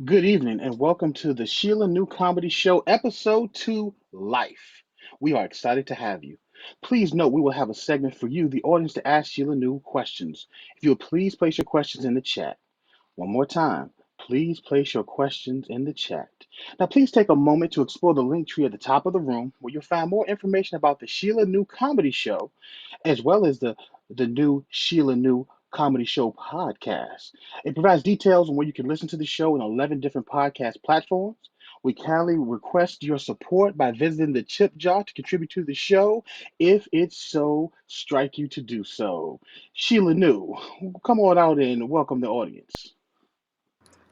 Good evening and welcome to the Shelia New Comedy Show, episode 2 Life. We are excited to have you. Please note we will have a segment for you, the audience, to ask Shelia New questions. If you would please place your questions in the chat. One more time, please place your questions in the chat. Now, please take a moment to explore the link tree at the top of the room where you'll find more information about the Shelia New Comedy Show as well as the new Shelia New Comedy Show podcast. It provides details on where you can listen to the show in 11 different podcast platforms. We kindly request your support by visiting the tip jar to contribute to the show if it so strike you to do so. Sheila New, come on out and welcome the audience.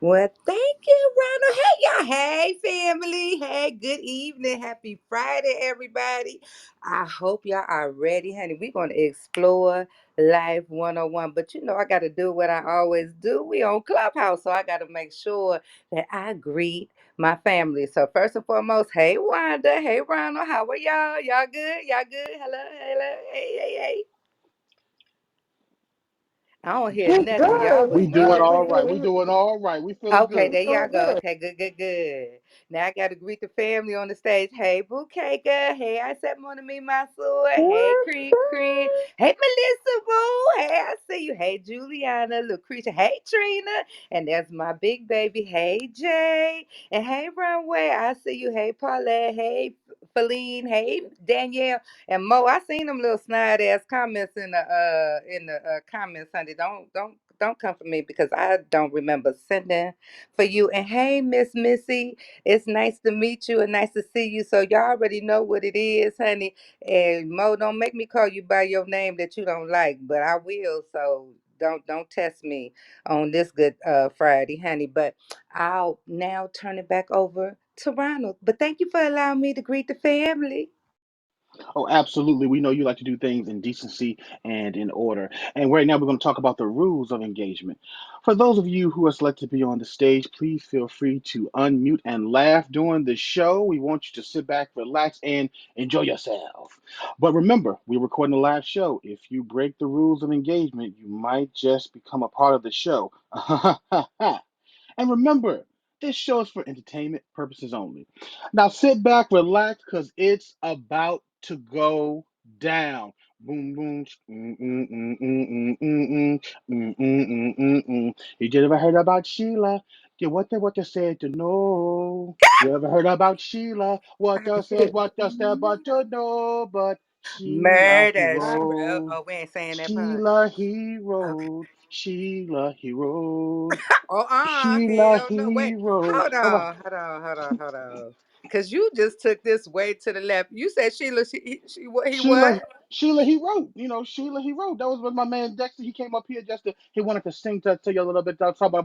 Well, thank you, Ronald. Hey, y'all. Hey, family. Hey, good evening. Happy Friday, everybody. I hope y'all are ready, honey. We're going to explore Life 101. But I got to do what I always do. We on Clubhouse, so I got to make sure that I greet my family. So, first and foremost, hey, Wanda. Hey, Ronald. How are y'all? Y'all good? Y'all good? Hello, hello. Hey, hey, hey. I don't hear We nothing. Y'all, good. We We doing good. We all right. good. We doing all right. We feeling Okay, good. there y'all Doing go. good. Okay, good, good, good. Now I got to greet the family on the stage. Hey, Bouquet girl. Hey, I said want to meet my sword. Hey, What's Creed, Creed. Hey, Melissa Boo. Hey, I see you. Hey, Juliana, Lucretia. Hey, Trina. And there's my big baby. Hey, Jay. And hey, Runway. I see you. Hey, Paulette. Hey, Feline. Hey, Danielle. And Mo, I seen them little snide ass comments in the comments, honey. Don't come for me because I don't remember sending for you. And hey, Miss Missy, it's nice to meet you and nice to see you. So y'all already know what it is, honey. And Mo, don't make me call you by your name that you don't like, but I will. So don't test me on this good Friday, honey. But I'll now turn it back over to Ronald. But thank you for allowing me to greet the family. Oh, absolutely. We know you like to do things in decency and in order. And right now, we're going to talk about the rules of engagement. For those of you who are selected to be on the stage, please feel free to unmute and laugh during the show. We want you to sit back, relax, and enjoy yourself. But remember, we're recording a live show. If you break the rules of engagement, you might just become a part of the show. And remember, this show is for entertainment purposes only. Now sit back, relax, because it's about to go down. Boom, boom. You just ever heard about Sheila? You what they said to know. You ever heard about Sheila? good? What does that but to know? But Sheila he Murder, she wrote. wrote. Oh, we ain't saying that part. Sheila he Okay. wrote. Sheila he wrote. Sheila Hell no. Wait, Hero. hold All right. on, hold on, hold on, hold on. Cause you just took this way to the left. You said Sheila, she what he Sheila, what? Sheila, he wrote. Sheila, he wrote. That was when my man Dexter. He came up here just to. He wanted to sing to you a little bit. How about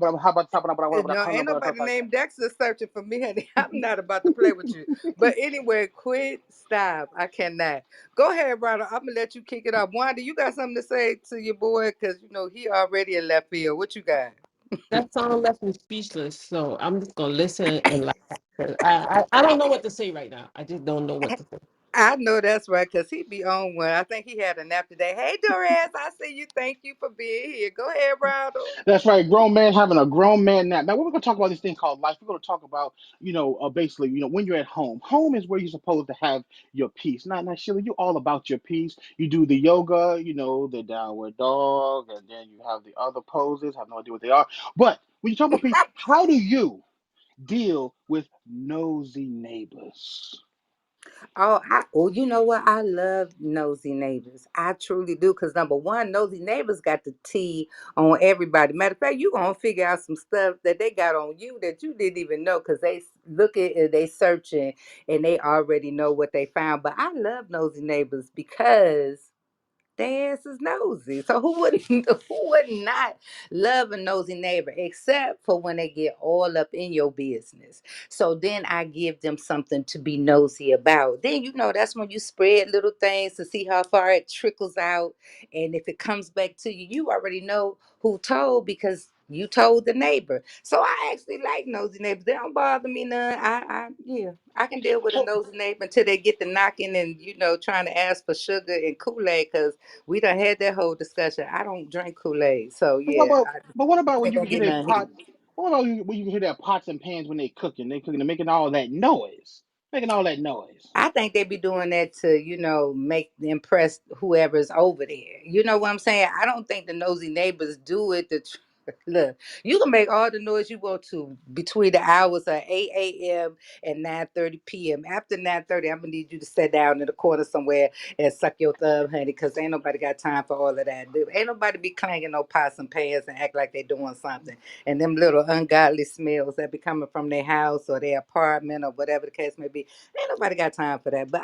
No, ain't nobody named Dexter searching for me, honey. I'm not about to play with you. But anyway, quit, stop. I cannot. Go ahead, Ronald. I'm gonna let you kick it off. Wanda, you got something to say to your boy? Cause he already in left field. What you got? That song left me speechless. So I'm just gonna listen and laugh. 'Cause I don't know what to say right now. I just don't know what to say. I know that's right, cause he be on one. I think he had a nap today. Hey, Doris, I see you. Thank you for being here. Go ahead, Ronald. That's right. Grown man having a grown man nap. Now we're going to talk about this thing called life. We're going to talk about basically when you're at home. Home is where you're supposed to have your peace. Now, Sheila, you all about your peace. You do the yoga, the downward dog, and then you have the other poses. I have no idea what they are. But when you talk about peace, how do you deal with nosy neighbors? Oh, you know what? I love nosy neighbors. I truly do. Cause number one, nosy neighbors got the tea on everybody. Matter of fact, you gonna figure out some stuff that they got on you that you didn't even know. Cause they look at it, they searching, and they already know what they found. But I love nosy neighbors because their ass is nosy. So who wouldn't who would not love a nosy neighbor except for when they get all up in your business. So then I give them something to be nosy about. Then that's when you spread little things to see how far it trickles out. And if it comes back to you, you already know who told because you told the neighbor. So I actually like nosy neighbors. They don't bother me none. Yeah, I can deal with a So, nosy neighbor until they get to knocking and trying to ask for sugar and Kool-Aid because we done had that whole discussion. I don't drink Kool-Aid. So but what yeah, about, but what about when ain't you gonna get get a none pot? here. What about when you hear that pots and pans when they cooking, they're making all that noise, making all that noise. I think they be doing that to, make impress whoever's over there. You know what I'm saying? I don't think the nosy neighbors do it to look. You can make all the noise you want to between the hours of 8 a.m. and 9:30 p.m. After 9:30, I'm gonna need you to sit down in the corner somewhere and suck your thumb, honey, because ain't nobody got time for all of that. Dude. Ain't nobody be clanging no pots and pans and act like they doing something. And them little ungodly smells that be coming from their house or their apartment or whatever the case may be. Ain't nobody got time for that. But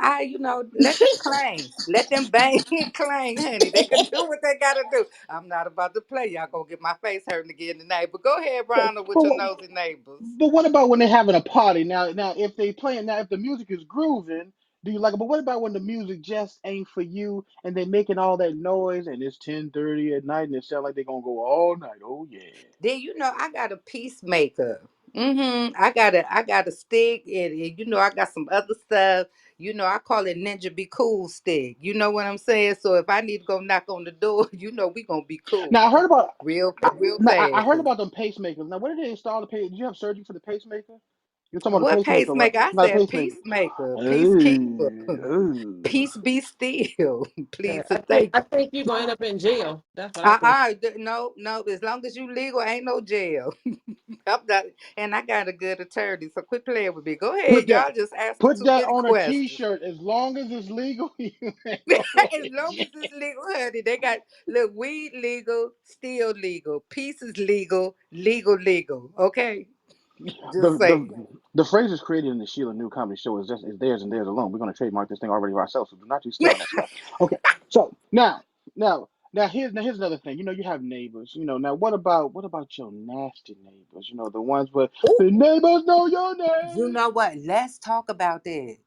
let them clang. Let them bang and clang, honey. They can do what they gotta do. I'm not about to play. Y'all gonna get my face hurting again tonight. But go ahead, but, Ronald, with but your nosy neighbors. but what about when they're having a party? Now if they playing now if the music is grooving, do you like it? But what about when the music just ain't for you and they making all that noise and it's 10:30 at night and it sound like they're gonna go all night? Oh yeah. Then I got a peacemaker. I got a stick and I got some other stuff. I call it Ninja Be Cool stick. You know what I'm saying? So if I need to go knock on the door, we gonna be cool. Now I heard about Real now, I fast. heard about them pacemakers. Now, where did they install the pace? Did you have surgery for the pacemaker? You're talking about the What pacemaker, right? pacemaker? I Not a said pacemaker. peacemaker, peacekeeper. Oh, oh. Peace be still. Please I and think thank I you. think you're gonna end up in jail. That's what I think. No, no. As long as you legal, ain't no jail. I'm not, and I got a good attorney, so quit playing with me. Go Put ahead, that y'all. Just asking put too that many on a questions. T-shirt. As long as it's legal, you ain't going As to long as jail. it's legal, honey, they got look weed legal, still legal, peace is legal, legal. Okay, just The saying. the the phrase is created in the Sheila New Comedy Show is theirs and theirs alone. We're going to trademark this thing already ourselves, so do not you stealing that stuff. Okay, so now here's another thing. You have neighbors. Now what about your nasty neighbors? The ones where Ooh, the neighbors know your you name. know what? Let's talk about that.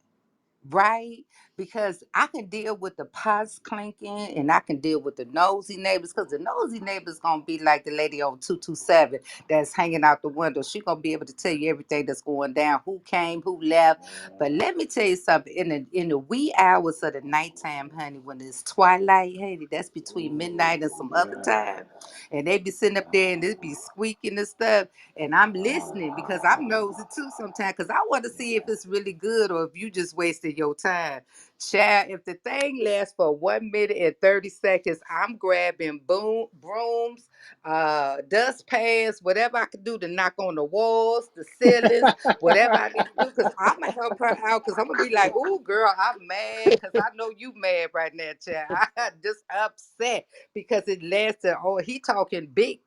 Right? Because I can deal with the pots clinking and I can deal with the nosy neighbors because the nosy neighbors gonna be like the lady on 227 that's hanging out the window. She gonna be able to tell you everything that's going down, who came, who left. But let me tell you something, in the wee hours of the nighttime, honey, when it's twilight, honey, that's between midnight and some other time. And they be sitting up there and they be squeaking and stuff. And I'm listening because I'm nosy too sometimes because I want to see if it's really good or if you just wasted your time. Chad, if the thing lasts for 1 minute and 30 seconds, I'm grabbing brooms, dust pans, whatever I can do to knock on the walls, the ceilings, whatever I need to do, because I'm gonna help her out. Because I'm gonna be like, "Ooh, girl, I'm mad," because I know you mad right now, Chad. I just upset because it lasted. Oh, he talking big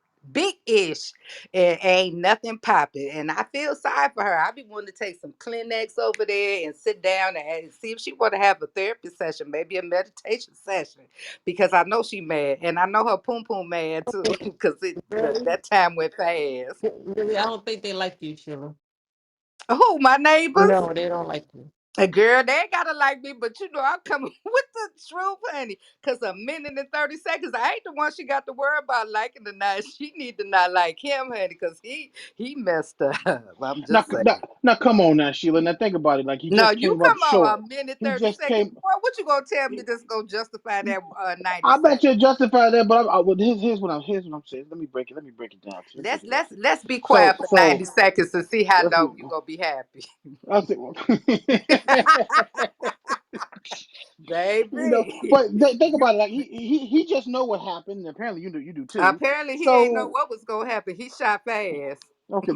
ish and ain't nothing popping. And I feel sorry for her. I be wanting to take some Kleenex over there and sit down and see if she want to have a therapy session, maybe a meditation session, because I know she mad and I know her poom poom mad too. Because look, Really, that time went fast. really, I don't think they like you, Sheila. Who my neighbors? No, they don't like you. A girl, they ain't gotta like me, but I'm coming with the truth, honey. Cause a minute and 30 seconds, I ain't the one she got to worry about liking or not. She need to not like him, honey, cause he messed up. I'm Now, just saying. now, come on now, Sheila. Now think about it. Like he No, just you came up come on short. a minute He 30 just seconds. came. Boy, what you gonna tell me that's gonna justify that 90 I bet seconds? you justify that, but well, here's what I'm saying. Let me break it down to you. Let's Break it down let's to you. let's be So quiet for 90 so seconds and see how let's be. long you gonna be happy. I say, Baby. but think about it. Like he just know what happened. Apparently, you do too. Apparently he ain't know So what was gonna happen. He shot fast. okay,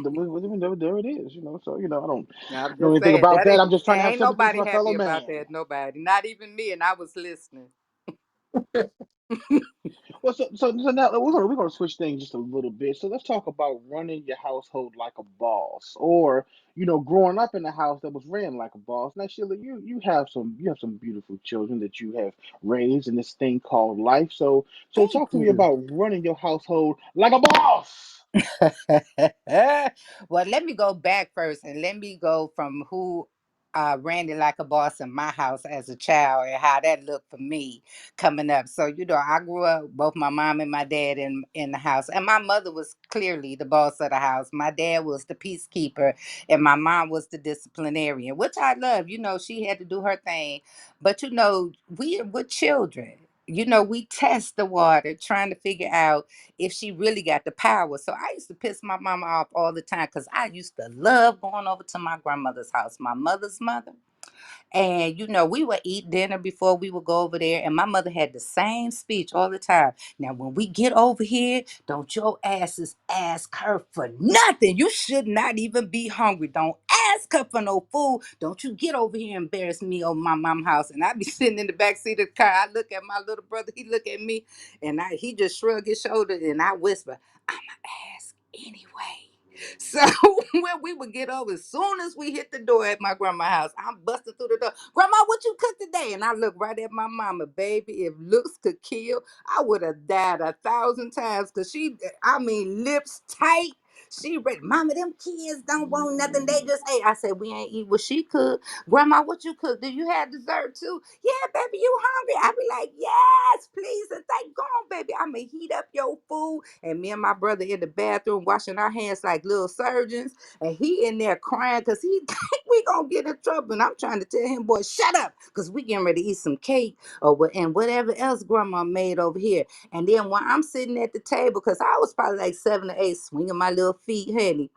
there it is. So I don't I'm know just anything saying about that that. I'm just trying to have ain't sympathy for nobody my fellow happy about man. that. Nobody, not even me, and I was listening. Well, so now we're gonna switch things just a little bit. So let's talk about running your household like a boss, or growing up in a house that was ran like a boss. Now, Sheila, you have some beautiful children that you have raised in this thing called life. So Thank talk to me you. about running your household like a boss. Well, let me go back first and let me go from who ran it like a boss in my house as a child and how that looked for me coming up. So, I grew up both my mom and my dad in the house. And my mother was clearly the boss of the house. My dad was the peacekeeper and my mom was the disciplinarian, which I love. She had to do her thing. But, we're children. we test the water trying to figure out if she really got the power. So I used to piss my mama off all the time because I used to love going over to my grandmother's house, my mother's mother. And we would eat dinner before we would go over there. And my mother had the same speech all the time. Now, when we get over here, don't your asses ask her for nothing. You should not even be hungry. Don't ask her for no food. Don't you get over here and embarrass me over my mom's house. And I be sitting in the back seat of the car. I look at my little brother. He look at me, and he just shrug his shoulder, and I whisper, "I'ma ask anyway." So when we would get over, as soon as we hit the door at my grandma's house, I'm busting through the door. Grandma, what you cook today? And I look right at my mama, baby. If looks could kill, I would have died 1,000 times. Cause lips tight. She ready, mama, them kids don't want nothing. They just ate. I said, we ain't eat what she cooked. Grandma, what you cook? Do you have dessert too? Yeah, baby, you hungry? I be like, yes, please. And thank God, baby. I'ma heat up your food. And me and my brother in the bathroom washing our hands like little surgeons. And he in there crying because he think we gonna get in trouble. And I'm trying to tell him, boy, shut up. Because we getting ready to eat some cake and whatever else grandma made over here. And then while I'm sitting at the table, because I was probably like 7 or 8, swinging my little feet, honey,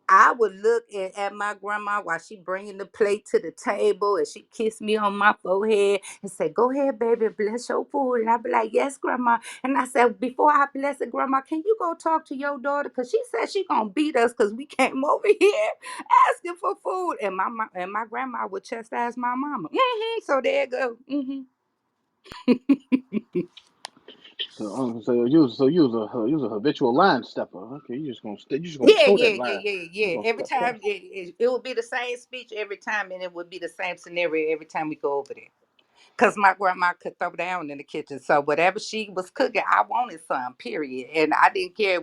I would look at my grandma while she bringing the plate to the table, and she kissed me on my forehead and said, "Go ahead, baby, bless your food." And I'd be like, "Yes, grandma." And I said, "Before I bless it, grandma, can you go talk to your daughter? Because she said she gonna beat us because we came over here asking for food." And my grandma would chastise my mama. So there you go. So you was a habitual line stepper. Okay, you just gonna Yeah, toe yeah, that yeah, line. yeah, You yeah. gonna Every step that. time it would be the same speech every time, and it would be the same scenario every time we go over there. Cause my grandma could throw down in the kitchen. So whatever she was cooking, I wanted some, period. And I didn't care.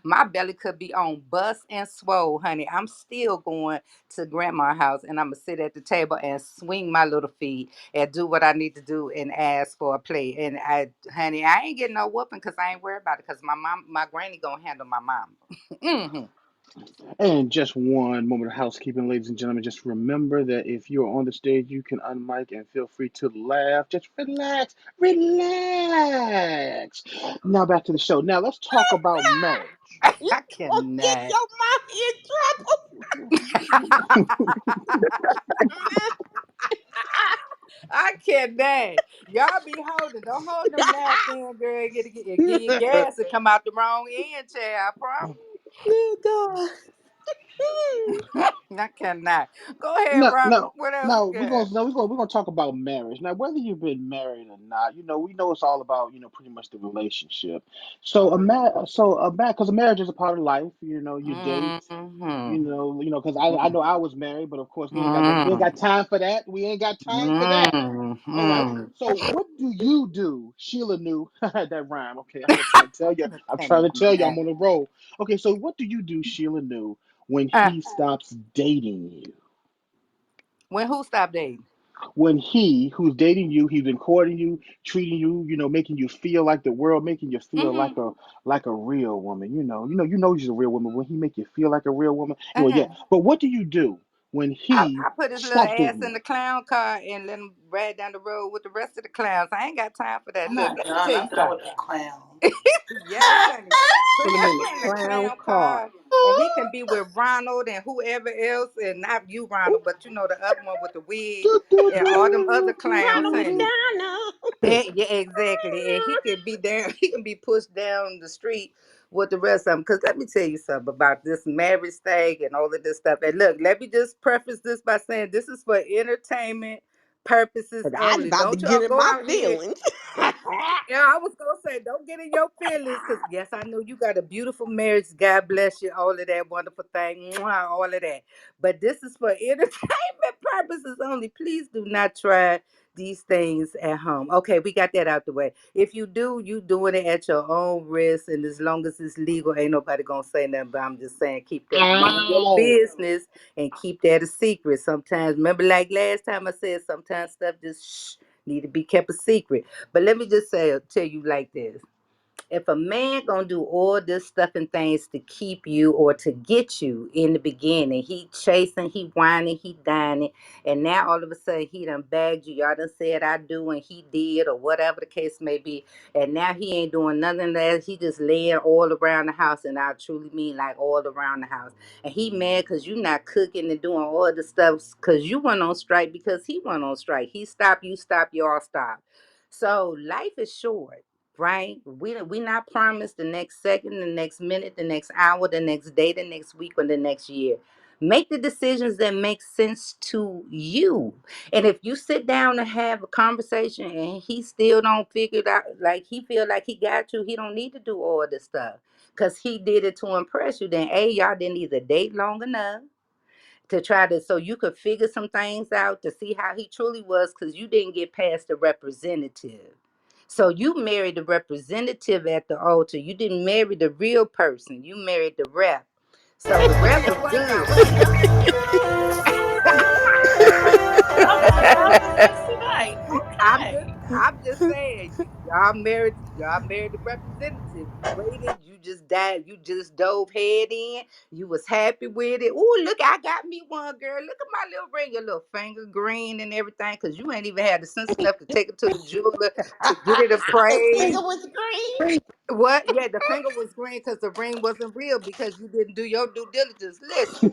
My belly could be on bust and swole, honey. I'm still going to grandma's house and I'm gonna sit at the table and swing my little feet and do what I need to do and ask for a plate. And honey, I ain't getting no whooping because I ain't worried about it. Cause my granny gonna handle my mom. Hmm. And just one moment of housekeeping, ladies and gentlemen. Just remember that if you're on the stage, you can unmic and feel free to laugh. Just relax, relax. Now back to the show. Now let's talk about marriage. You I gonna get cannot. your mom in trouble. I cannot. Y'all be holding. Don't hold them laughs in, girl. Get your gas and come out the wrong end, chair. I Oh God. promise. I cannot. Go ahead, No, Ronald. no, What else no. you got? We're gonna talk about marriage. Now, whether you've been married or not, we know it's all about pretty much the relationship. Because a marriage is a part of life. You date. Mm-hmm. Because I know I was married, but of course we ain't got Mm-hmm. time for that. We ain't got time for that. All right. Mm-hmm. So what do you do? Sheila knew that rhyme. Okay, I'm trying to tell you. I I'm trying to tell you. I'm cannot. on the roll. Okay, so what do you do, Sheila knew, when Uh, he stops dating you? when who stopped dating? When he who's dating you, he's been courting you, treating you, making you feel like the world, making you feel Mm-hmm. like a real woman. She's a real woman when he make you feel like a real woman. Well, yeah. Uh-huh. But what do you do when he I put his little stops ass dating in you? the clown car and let him ride down the road with the rest of the clowns. I ain't got time for that. I'm Look, not let me done. tell you I'm done something. with that clown. Yes, honey. Put Put him in the him in the clown clown car. car, and he can be with Ronald and whoever else, and not you, Ronald, but the other one with the wig Do, do, and all them other do, do, clowns, Ronald do, honey. do. McDonald. Yeah, exactly. And he could be down. He can be pushed down the street with the rest of them. Because let me tell you something about this marriage thing and all of this stuff. And look, let me just preface this by saying this is for entertainment purposes Cause I was only. about to Don't get y'all in go my out here. feelings. Yeah, I was gonna say, don't get in your feelings, because yes, I know you got a beautiful marriage. God bless you, all of that wonderful thing, mwah, all of that. But this is for entertainment purposes only. Please do not try these things at home. Okay, we got that out the way. If you do, you doing it at your own risk, and as long as it's legal, ain't nobody gonna say nothing. But I'm just saying, keep that mind your Ow! business and keep that a secret. Sometimes, remember, like last time I said, sometimes stuff just need to be kept a secret. But let me just tell you like this. If a man gonna do all this stuff and things to keep you or to get you in the beginning, he chasing, he whining, he dining, and now all of a sudden he done bagged you. Y'all done said I do and he did or whatever the case may be, and now he ain't doing nothing else. He just laying all around the house, and I truly mean like all around the house. And he mad because you not cooking and doing all the stuff because you went on strike because he went on strike. He stopped, you stop, y'all stop. So life is short, right? We not promised the next second, the next minute, the next hour, the next day, the next week, or the next year. Make the decisions that make sense to you. And if you sit down and have a conversation and he still don't figure it out, like he feel like he got you, he don't need to do all this stuff because he did it to impress you. Then A, y'all didn't either date long enough to try to so you could figure some things out to see how he truly was because you didn't get past the representative. So you married the representative at the altar. You didn't marry the real person. You married the rep. So the rep is good. Y'all got jokes tonight. Okay. I'm just saying, y'all married the representative. You waited, you just died, you just dove head in, you was happy with it. Ooh, look, I got me one, girl. Look at my little ring, your little finger green and everything, because you ain't even had the sense enough to take it to the jeweler to get it The finger appraised. was green. What? Yeah, the finger was green because the ring wasn't real because you didn't do your due diligence. Listen.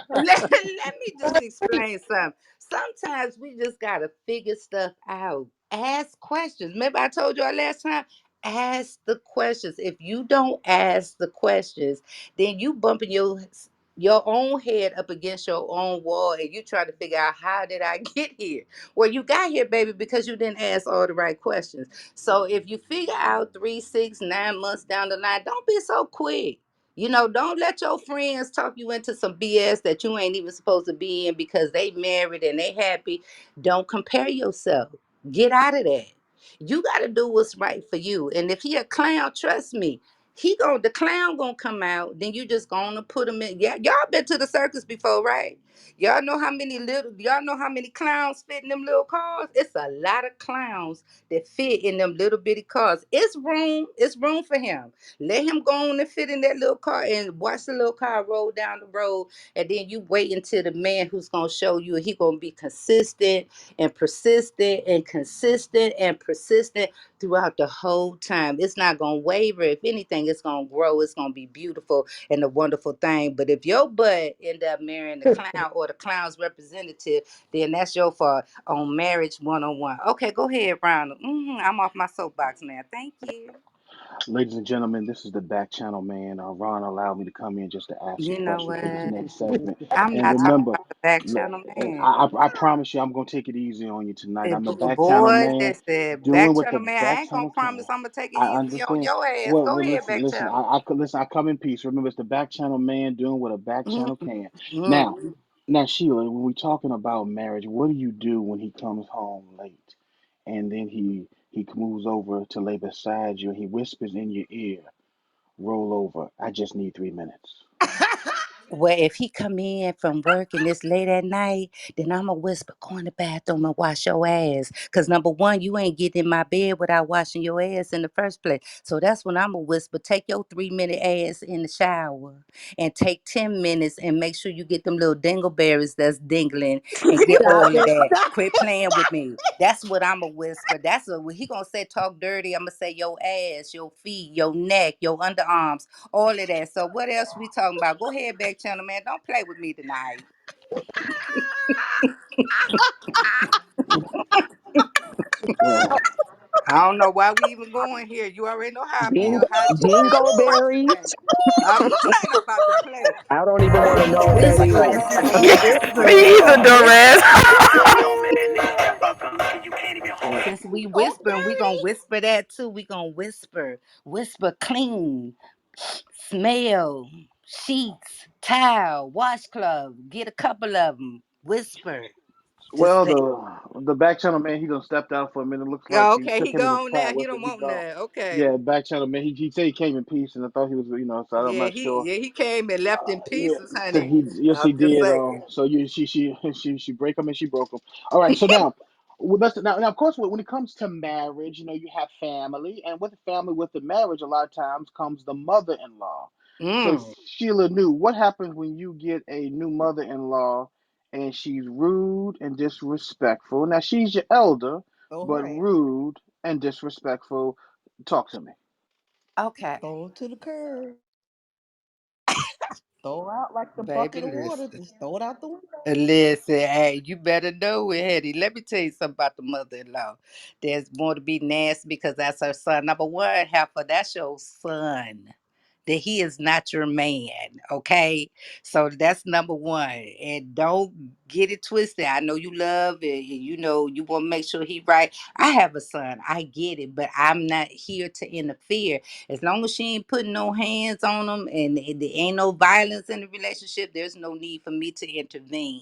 Let me just explain something. Sometimes we just gotta figure stuff out. Ask questions. Remember I told y'all last time? Ask the questions. If you don't ask the questions, then you bumping your own head up against your own wall and you try to figure out how did I get here? Well, you got here, baby, because you didn't ask all the right questions. So if you figure out 3, 6, 9 months down the line, don't be so quick. Don't let your friends talk you into some BS that you ain't even supposed to be in because they married and they happy. Don't compare yourself. Get out of that. You got to do what's right for you. And if he a clown, trust me, the clown gonna come out. Then you just gonna put him in. Yeah, y'all been to the circus before, right? Y'all know how many clowns fit in them little cars? It's a lot of clowns that fit in them little bitty cars. It's room for him. Let him go on and fit in that little car and watch the little car roll down the road. And then you wait until the man who's gonna show you he gonna be consistent and persistent and consistent and persistent throughout the whole time. It's not gonna waver. If anything, it's gonna grow. It's gonna be beautiful and a wonderful thing. But if your butt end up marrying the clown or the clown's representative, then that's your fault on marriage 101. Okay, go ahead, Ronald. I'm off my soapbox now. Thank you. Ladies and gentlemen, this is the back channel man. Ron allowed me to come in just to ask a You know question for this what? next segment. I'm And not talking remember, about the back look, channel and man. I promise you, I'm going to take it easy on you tonight. I'm the back channel Boy, man listen, doing back what the channel man. I back ain't gonna channel can. promise I'm gonna take it I easy on understand. your ass. Well, Go ahead, listen, back listen. channel. Listen. I come in peace. Remember, it's the back channel man doing what a back channel can. Now, Mm-hmm. now, Sheila, when we're talking about marriage, what do you do when he comes home late, and then he moves over to lay beside you, and he whispers in your ear, "Roll over. I just need 3 minutes." Well, if he come in from work and it's late at night, then I'ma whisper, go in the bathroom and wash your ass. Cause number one, you ain't getting in my bed without washing your ass in the first place. So that's when I'ma whisper, take your 3 minute ass in the shower and take 10 minutes and make sure you get them little dingleberries that's dingling and get Stop all of it. that. Stop. Quit playing with me. That's what I'ma whisper. That's what when he gonna say talk dirty. I'ma say your ass, your feet, your neck, your underarms, all of that. So what else we talking about? Go ahead, back channel man. Don't play with me tonight. Well, I don't know why we even going here. You already know how I feel. How Shelia asked the question Dingleberries. came. I'm not about to play. I don't even want to know what that Whisper, is. whisper, Me either, dumbass. well, since we whispering, we Okay. gonna whisper that too. We gonna whisper clean, smell, sheets, towel, washcloth. Get a couple of them. Whisper. Just well, say, the back channel man, he done stepped out for a minute. Looks like oh, he okay, took he him in his gone now. cat He with him. don't He want gone. that. Okay. Yeah, back channel man. He said he came in peace, and I thought he was, so I'm Yeah, not he sure. yeah he came and left in Yeah, pieces, so honey. yes, he I'm just did. saying. So she break him and she broke him. All right, so now. Well, now, of course, when it comes to marriage, you have family, and with the family, with the marriage, a lot of times comes the mother-in-law. So, Mm. Sheila knew what happens when you get a new mother-in-law and she's rude and disrespectful. Now, she's your elder, Throw but her ass. rude and disrespectful. Talk to me. Okay, Throw her to the curb. Throw her out like the baby, bucket of water. listen. Just throw it out the window. Listen, hey, you better know it, Hetty. Let me tell you something about the mother-in-law. There's more to be nasty because that's her son. Number one, heifer, that's your son. That he is not your man, okay? So that's number one. And don't get it twisted. I know you love it, and you know you want to make sure he right. I have a son. I get it, but I'm not here to interfere. As long as she ain't putting no hands on him and there ain't no violence in the relationship, there's no need for me to intervene.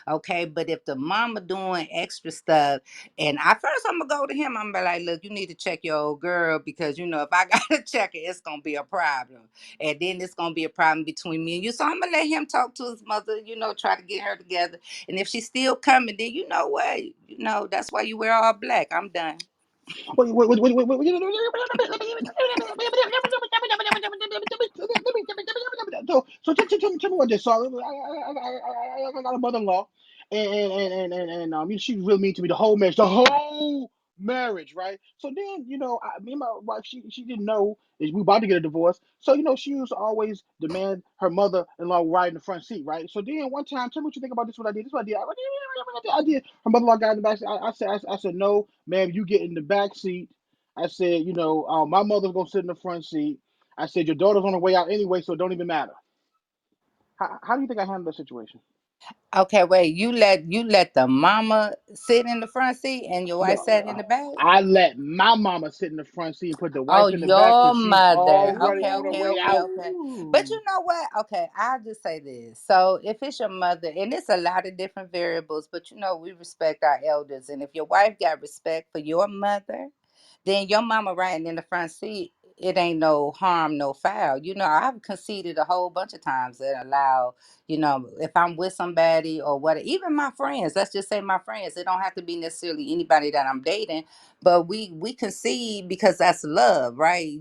Okay. But if the mama doing extra stuff, and I first I'm gonna go to him, I'm gonna be like, look, you need to check your old girl because you know if I gotta check it, it's gonna be a problem. And then it's gonna be a problem between me and you. So I'm gonna let him talk to his mother, try to get her together. And if she's still coming, then you know what? That's why you wear all black. I'm done. So tell me what this. So I got a mother-in-law, and she's real mean to me the whole marriage, right? So then, me and my wife, she didn't know that we about to get a divorce. So she used to always demand her mother-in-law ride in the front seat, right? So then one time, tell me what you think about this. What I did. This is what I did. I did. Her mother-in-law got in the back seat. I said, no, ma'am, you get in the back seat. I said, my mother's gonna sit in the front seat. I said, your daughter's on the way out anyway, so it don't even matter. How do you think I handled that situation? Okay, wait. You let the mama sit in the front seat and your wife No, sat in the back? I let my mama sit in the front seat and put the Oh, wife in the back your because she's mother. already Okay, on her okay, way okay, out. okay. But you Ooh. know what? Okay, I'll just say this. So if it's your mother, and it's a lot of different variables, but we respect our elders. And if your wife got respect for your mother, then your mama riding in the front seat, it ain't no harm, no foul. I've conceded a whole bunch of times that allow, if I'm with somebody or what, even my friends, let's just say my friends, it don't have to be necessarily anybody that I'm dating, but we concede because that's love, right?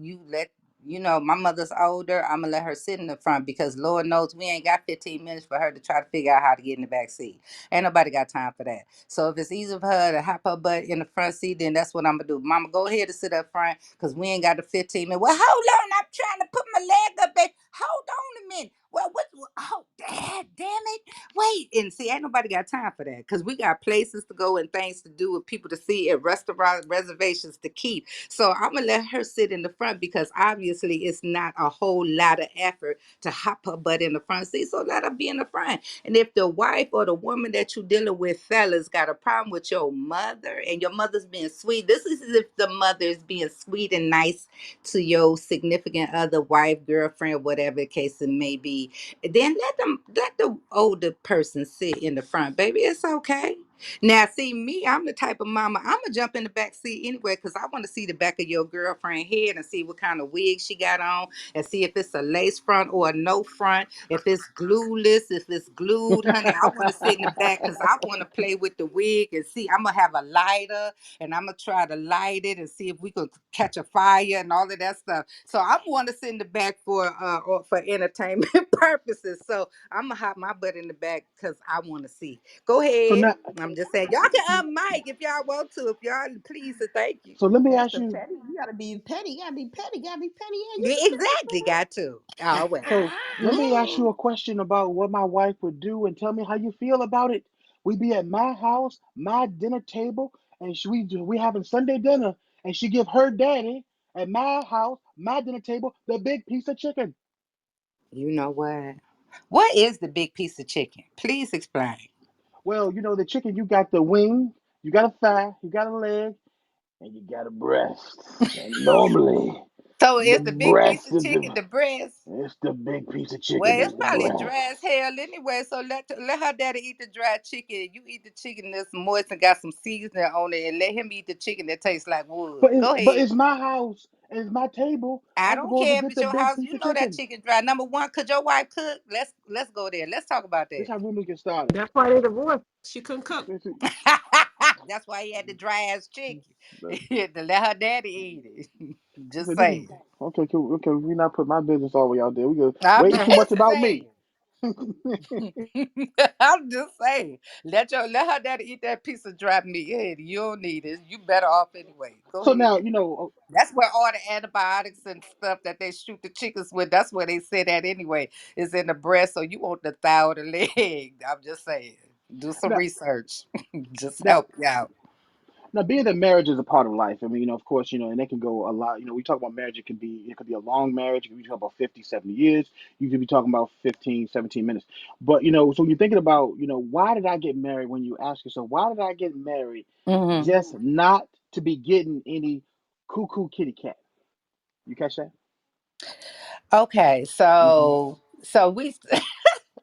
My mother's older. I'm gonna let her sit in the front because Lord knows we ain't got 15 minutes for her to try to figure out how to get in the back seat. Ain't nobody got time for that. So if it's easy for her to hop her butt in the front seat, then that's what I'm gonna do. Mama, go ahead and sit up front because we ain't got the 15 minutes. Well, hold on, I'm trying to put my leg up, babe. Hold on a minute. Well, what? Oh, damn it! Wait, and see, ain't nobody got time for that because we got places to go and things to do and people to see and restaurant reservations to keep. So I'm gonna let her sit in the front because obviously it's not a whole lot of effort to hop her butt in the front seat. So let her be in the front. And if the wife or the woman that you're dealing with, fellas, got a problem with your mother and your mother's being sweet, this is if the mother is being sweet and nice to your significant other, wife, girlfriend, whatever the case it may be, then let the older person sit in the front, baby. It's okay. Now, see me, I'm the type of mama, I'm gonna jump in the back seat anyway because I want to see the back of your girlfriend head and see what kind of wig she got on and see if it's a lace front or a no front, if it's glueless, if it's glued, honey. I want to sit in the back because I want to play with the wig and see. I'm gonna have a lighter and I'm gonna try to light it and see if we can catch a fire and all of that stuff. So I want to sit in the back for entertainment purposes. So I'm gonna hop my butt in the back because I want to see. Go so ahead. now, I'm just saying, y'all can mic if y'all want to. If y'all please and thank you. so let me That's ask the you. petty. You gotta be petty. You gotta be petty. You gotta be petty. Yeah, you You can sit in exactly got to. Oh well. So let me ask you the a question about what my wife would do, and tell me how you feel about it. We be at my house, my dinner table, and we having Sunday dinner, and she give her daddy at my house, my dinner table, the big piece of chicken. You know what? What is the big piece of chicken? Please explain. Well, the chicken, you got the wing, you got a thigh, you got a leg, and you got a breast. And normally, So the is the big piece breast of is chicken the the breast? it's the big piece of chicken Well, is it's the probably dry breast. as hell anyway. So let her daddy eat the dry chicken. You eat the chicken that's moist and got some seasoning on it, and let him eat the chicken that tastes like wood. Go But ahead. it's my house and it's my table. I I'm don't supposed to care if get it's the your big house. piece You of know that chicken. chicken dry. Number one, could your wife cook? Let's go there. Let's talk about This that. how rumors get started. That's why they divorced. She couldn't cook. That's why he had the dry ass chicken That- to let her daddy eat it. Just Okay, this is saying. okay. Okay, we not put my business all the way out there. We go I'm way too much just about me. saying. I'm just saying. Let her daddy eat that piece of dry meat. Hey, you don't need it. You better off anyway. Go So now ahead. you know. That's where all the antibiotics and stuff that they shoot the chickens with. That's where they say that anyway. Is in the breast. So you want the thigh or the leg. I'm just saying. Do some Now, research. Just now, help you out. now, being that marriage is a part of life. I mean, of course, and it can go a lot. We talk about marriage. It could be a long marriage. It could be talking about 50, 70 years. You could be talking about 15, 17 minutes. But so you're thinking about, why did I get married? When you ask yourself, why did I get married? Hmm. Just not to be getting any cuckoo kitty cat. You catch that? Okay, Hmm. so we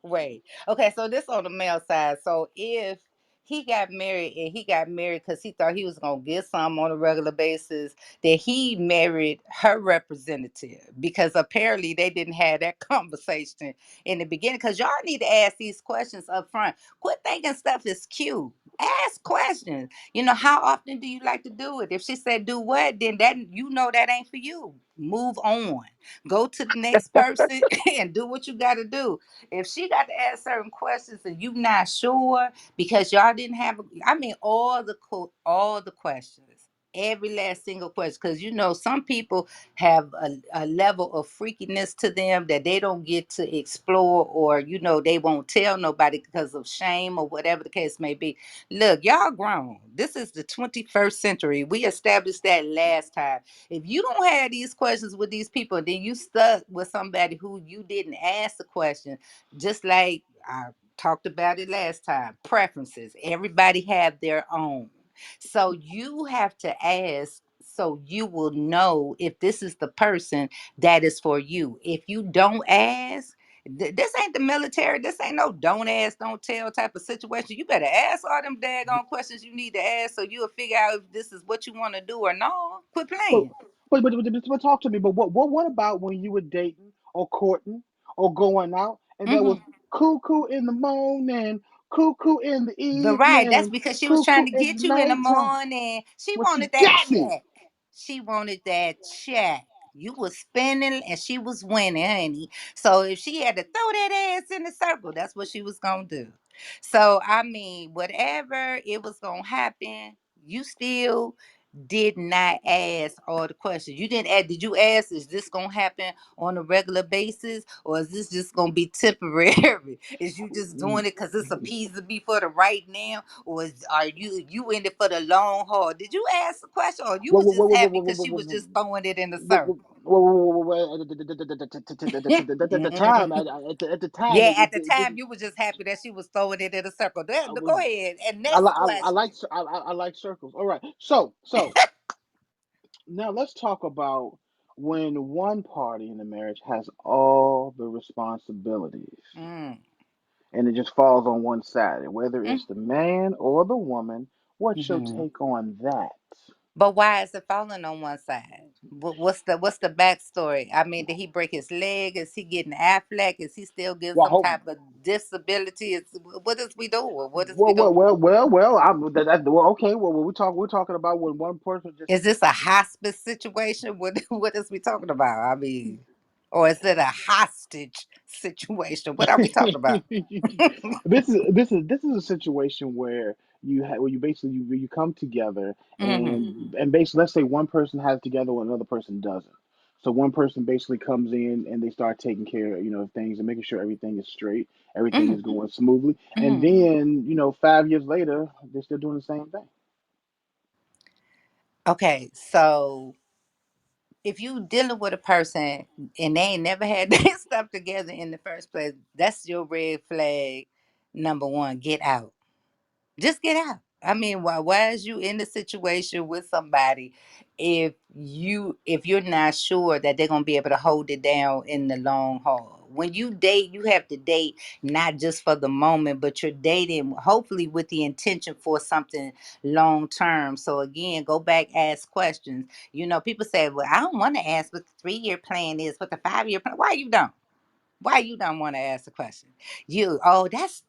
wait. Okay, so this on the male side. So if he got married and he got married because he thought he was gonna get some on a regular basis, that he married her representative because apparently they didn't have that conversation in the beginning. Because y'all need to ask these questions up front. Quit thinking stuff is cute. Ask questions. How often do you like to do it? If she said do what, then that ain't for you. Move on. Go to the next person and do what you got to do. If she got to ask certain questions and you not sure because y'all didn't have, I mean, all the questions, every last single question, because some people have a level of freakiness to them that they don't get to explore, or they won't tell nobody because of shame or whatever the case may be. Look, y'all grown. This is the 21st century. We established that last time. If you don't have these questions with these people, then you stuck with somebody who you didn't ask the question. Just like I talked about it last time, preferences. Everybody have their own. So you have to ask so you will know if this is the person that is for you. If you don't ask, this ain't the military. This ain't no don't ask, don't tell type of situation. You better ask all them daggone questions you need to ask so you'll figure out if this is what you want to do or no. Quit But, playing. but talk to me. But what about when you were dating or courting or going out and there was Hmm. cuckoo in the morning, cuckoo in the But right, that's evening, because she was trying cuckoo to in the get you in the nighttime? morning. She Well, she wanted that got me. check. She wanted that check. You was spinning and she was winning, honey. So if she had to throw that ass in the circle, that's what she was gonna do. So I mean, whatever it was gonna happen, you still did not ask all the questions. You didn't ask, did you ask, is this gonna happen on a regular basis? Or is this just gonna be temporary? Is you just doing it because it's appeasing me for the right now? Or are you in it for the long haul? Did you ask the question or you Well, was well, well, just well, happy well, well, because well, she well, was well, just throwing it in the well, well, circle? at the time, at the time, Yeah, at the time you was just happy that she was throwing it in a circle. I Go was, ahead. And next question. I like circles. All right, so now let's talk about when one party in the marriage has all the responsibilities Mm. and it just falls on one side, whether Mm. it's the man or the woman. What's your Mhm. take on that? But why is it falling on one side? What's the backstory? I mean, did he break his leg? Is he getting Affleck? Is he still getting Well, some hope, type of disability? What is we doing? What is we well, well, doing? well, well, well. Well, okay. Well, we're talking about when one person just. Is this a hospice situation? What is we talking about? I mean, or is it a hostage situation? What are we talking about? This is a situation where you basically you come together Hmm. and basically let's say one person has it together when another person doesn't. So one person basically comes in and they start taking care of things and making sure everything is straight, everything Hmm. is going smoothly, and Hmm. then 5 years later they're still doing the same thing. Okay, so if you dealing with a person and they ain't never had their stuff together in the first place, that's your red flag number one. Get out. Just get out. I mean, why is you in the situation with somebody if you're not sure that they're gonna be able to hold it down in the long haul? When you date, you have to date not just for the moment, but you're dating hopefully with the intention for something long term. So again, go back, ask questions. People say, "Well, I don't want to ask what the 3 year plan is, what the 5 year plan." Why you don't? Why you don't want to ask the question?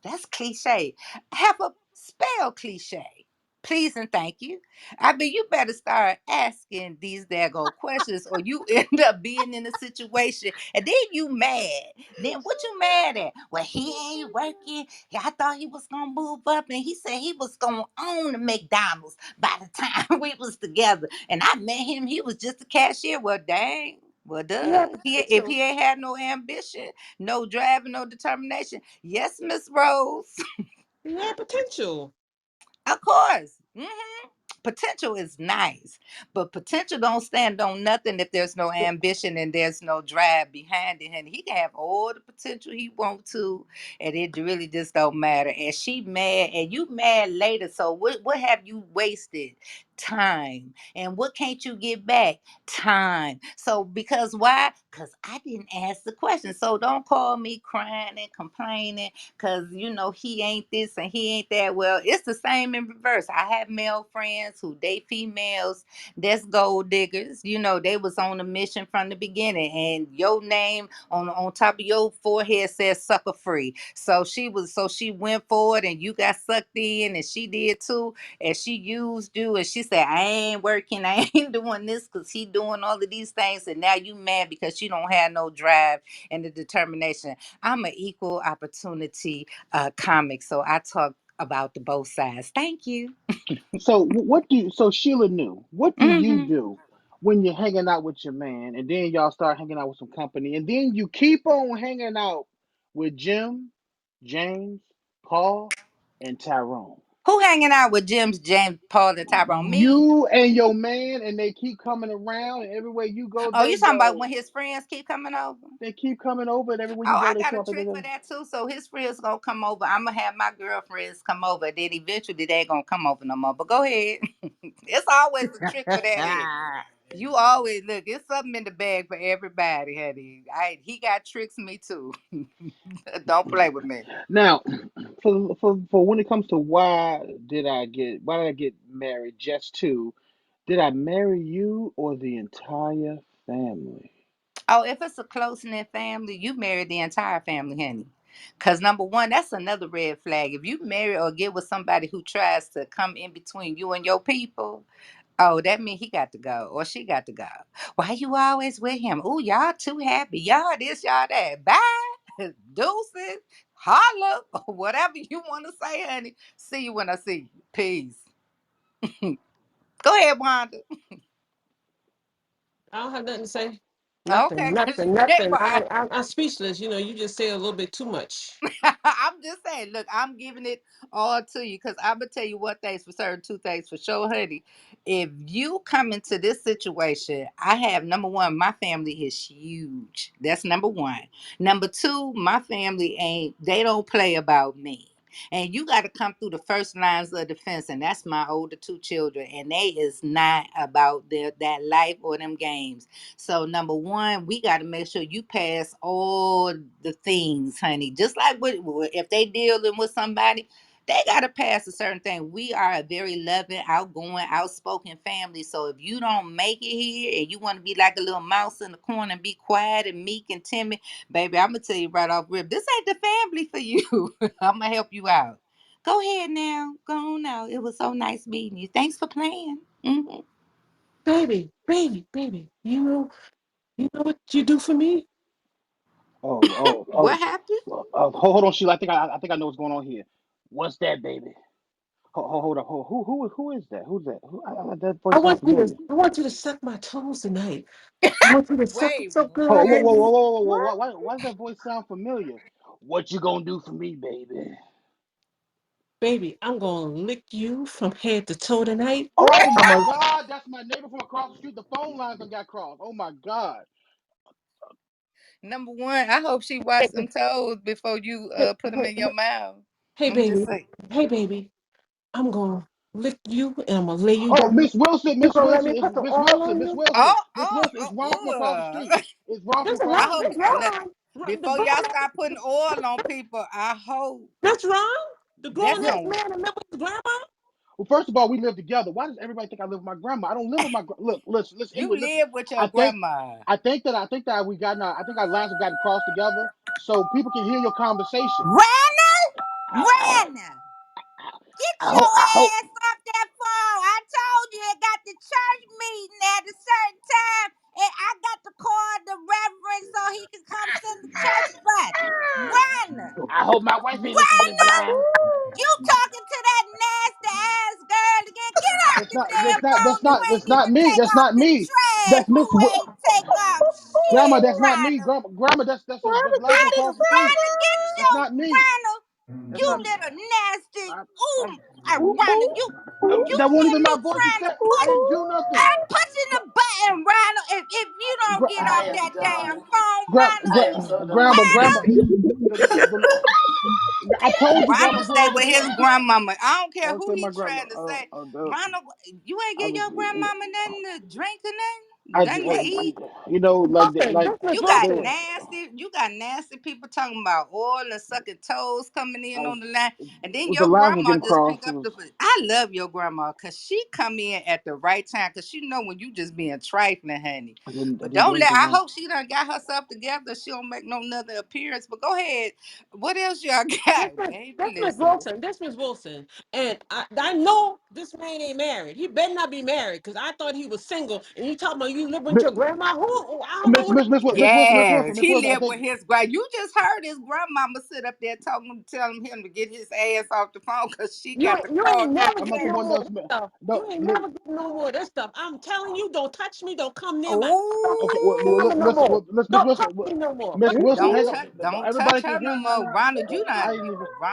That's cliche. Have a spell cliche. Please and thank you. I mean, you better start asking these daggone questions, or you end up being in a situation, and then you mad. Then what you mad at? Well, he ain't working. Yeah, I thought he was gonna move up, and he said he was gonna own the McDonald's by the time we was together. And I met him. He was just a cashier. Well, dang. Well, He had duh. If potential. he ain't had no ambition, no drive, and no determination, yes, Miss Rose. He had potential. Of course. Potential is nice, but potential don't stand on nothing if there's no ambition and there's no drive behind it. And he can have all the potential he want to, and it really just don't matter. And she mad, and you mad later. So what have you wasted? Time. And what can't you get back? Time. So because why? Because I didn't ask the question. So don't call me crying and complaining because he ain't this and he ain't that. Well, it's the same in reverse. I have male friends who date females that's gold diggers. They was on a mission from the beginning, and your name on top of your forehead says sucker free. So she went forward, and you got sucked in, and she did too, and she used you, and she said, I ain't working, I ain't doing this because he doing all of these things, and now you mad because you don't have no drive and the determination. I'm an equal opportunity comic, so I talk about the both sides. Thank you. So so Sheila knew, what do you hmm do when you're hanging out with your man and then y'all start hanging out with some company and then you keep on hanging out with Jim, James, Paul, and Tyrone? Who hanging out with James, Paul, and Tyrone? Me. You and your man, and they keep coming around, and everywhere you go, Oh, they you talking about go. when his friends keep coming over? They keep coming over, and everywhere you Oh, go, I they got show a up at trick for the. that too. So his friends gonna come over. I'm gonna have my girlfriends come over. Then eventually they gonna come over no more. But go ahead. It's always a trick for that. You always look. It's something in the bag for everybody, honey. He got tricks me too. Don't play with me. Now, for when it comes to why did I get married just to, did I marry you or the entire family? Oh, if it's a close knit family, you marry the entire family, honey. Cause number one, that's another red flag. If you marry or get with somebody who tries to come in between you and your people, oh, that means he got to go or she got to go. Why you always with him? Oh, y'all too happy. Y'all this, y'all that. Bye. Deuces. Holla. Or whatever you want to say, honey. See you when I see you. Peace. Go ahead, Wanda. I don't have nothing to say. Nothing, Okay, cause nothing, that nothing. part. I'm speechless. You just say a little bit too much. I'm just saying, look, I'm giving it all to you because I'm gonna tell you one thing's for certain, two things for sure, honey. If you come into this situation, I have number one, my family is huge. That's number one. Number two, my family they don't play about me. And you got to come through the first lines of defense, and that's my older two children, and they is not about that life or them games. So number one, we got to make sure you pass all the things, honey. Just like if they dealing with somebody, they got to pass a certain thing. We are a very loving, outgoing, outspoken family. So if you don't make it here and you want to be like a little mouse in the corner and be quiet and meek and timid, baby, I'm gonna tell you right off rip, this ain't the family for you. I'm gonna help you out. Go ahead now. Go on now. It was so nice meeting you. Thanks for playing. Baby, baby, baby. You know what you do for me? Oh, oh, What oh. happened? Hold on, Sheila. I think I know what's going on here. What's that, baby? Hold up. Who is that? Who's that? That voice sounds familiar. I want you to suck my toes tonight. I want you to suck it Wait, so Whoa, whoa, good. whoa, what? whoa, whoa, whoa, whoa. What? Why does that voice sound familiar? What you gonna do for me, baby? Baby, I'm gonna lick you from head to toe tonight. Oh I'm my a God, that's my neighbor from across the street. The phone lines done got crossed. Oh my God. Number one, I hope she washed them toes before you hey, put them in your mouth. hey, I'm just baby. saying. Hey, baby. I'm gonna lick you and I'm gonna lay you Oh, down. Miss Wilson, You Miss gonna let Wilson, me it's put the Miss oil Wilson, on Miss you? Wilson, Oh, Miss Wilson. It's Ron from across the street. It's Ron from This across I the Ron, hope this street. look Ron. The before grown y'all man. start putting oil on people. I hope That's Ron. The that's grown Yeah. ass some. man that live with his grandma. Well, first of all, we live together. Why does everybody think I live with my grandma? I don't live with my look. Listen. You Anyway, listen. live with your I think, grandma. I think that we got. I think our lines have gotten crossed together, so people can hear your conversation. Rana, I, I, Rana, get I your hope. I hope. ass off that at a certain time, and I got to call the reverend so he can come send the church bus. Run! I hope my wife ain't listening to this Run! live. You talking to that nasty ass girl again? Get off That's the not. damn That's not. phone. That's You not. That's ain't not even me. take That's off not the me. trash. That's Who Miss. ain't take off Grandma, shit, that's not me. Ronald? Grandma, that's Ronald, live get across this the street. Ronald, get That's your not me. Ronald. That's You not. little nasty. I, Ooh, I, Ronald, you that won't hear even me my voice to trying say. to I push? didn't do nothing. I'm pushing the button, Ronald. If you don't Gra- get off that damn phone, Ronald. grandma. The, I told you, grandma, Ronald do stay not with his disturb. grandmama. I don't care I'll who say he my grandma. trying to say. Uh, Ronald, you ain't I give was, your grandmama nothing to drink or I, nothing to eat. like that, Wilson, like this Miss You they got were. Wilson. nasty. You got nasty people talking about oil and sucking toes coming in I, on the line, and then the your lines were grandma getting just pick crossed. It up was. the. I love your grandma because she come in at the right time because she know when you just being trifling, honey. I But didn't do don't let. anything I wrong. hope she done got herself together. She don't make no another appearance. But go ahead. What else y'all got, baby? That's Miss Listen. Wilson. This Miss Wilson. And I know this man ain't married. He better not be married because I thought he was single. And you talking about you live with your grandma? Who? I don't know who. Yes, Miss he Wilson. I lived think with his grand. You just heard his grandmama sit up there telling him to get his ass off the phone because she got the You call ain't coming never I'm not getting the in. no one more of that's. this stuff. No, You ain't never getting no more of this stuff. I'm telling you, don't touch me. Don't come near my. Don't okay. touch Ooh. me no more. Miss Don't Wilson. touch me no more. Miss But Wilson, hang up. Don't touch Everybody her can no hear you. more, Ronald. You not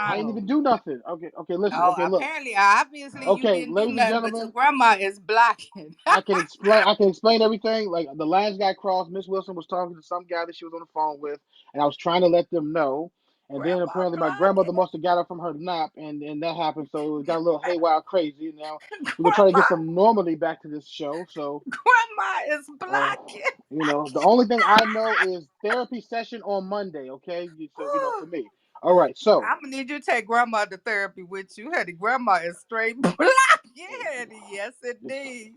I ain't even Ronald. do nothing. Okay. Listen. Oh, Okay, look. apparently, obviously, you Okay, didn't do ladies and nothing, but your gentlemen, grandma is blocking. I can explain. I can explain everything. Like the lines got crossed. Miss Wilson was talking to some guy that she was on the phone with, and I was trying to let them know. And then Grandma apparently my grandmother blocking. must have got up from her nap, and that happened. So it got a little haywire, crazy. Now we're gonna try to Grandma, get some normality back to this show. So, grandma is uh, blocking. the only thing I know is therapy session on Monday. Okay, so for me. All right. So, I'm gonna need you to take grandma to therapy with you, honey. Grandma is straight blocking, honey. Yes, just indeed.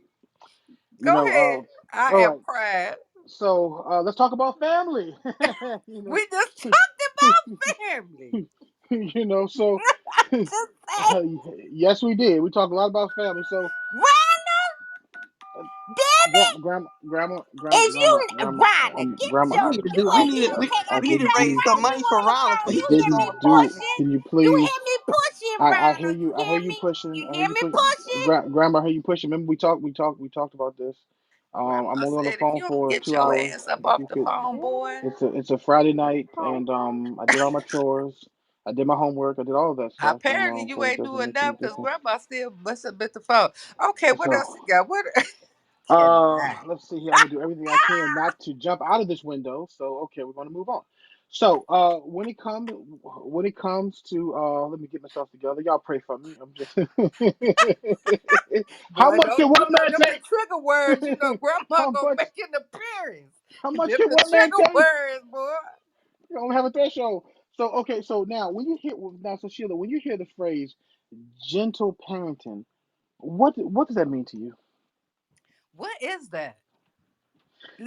you Go know, ahead. I all am right. crying. So let's talk about family. you We just talked about family. so Just say, yes, we did. We talked a lot about family. So Rhonda, uh, damn it, is you Rhonda? Get grandma, your, We need to you do. We ain't need. even take I out We the need to didn't raise do. trash some when you money for on the Ronald phone. so I he You can get hear me didn't on do. pushing? Can you You please? hear me pushing, Ronald? You I hear hear you me? pushing. You I hear hear you me pushing. pushing? Grandma, I hear you pushing. Remember we talked about this. I'm Grandma only on the said, if phone you don't for get two your hours. ass up If off you the could, phone, boy. it's a Friday night, and I did all my chores. I did my homework. I did all of that stuff, and Apparently, you so it ain't doesn't doing make any enough because difference. grandma still must have bit the phone. Okay, what So else you got? What can I? let's see here. I'm gonna do everything I can not to jump out of this window. So okay, we're gonna move on. So when it comes to let me get myself together. Y'all pray for me. I'm just how Boy, much can one man them the take? trigger words. You know, grandma how gonna much make an appearance. how much Them can the one man trigger take? words, boy. You don't have a threshold. So okay, so now when you hear now, so Sheila, when you hear the phrase gentle parenting, what does that mean to you? What is that?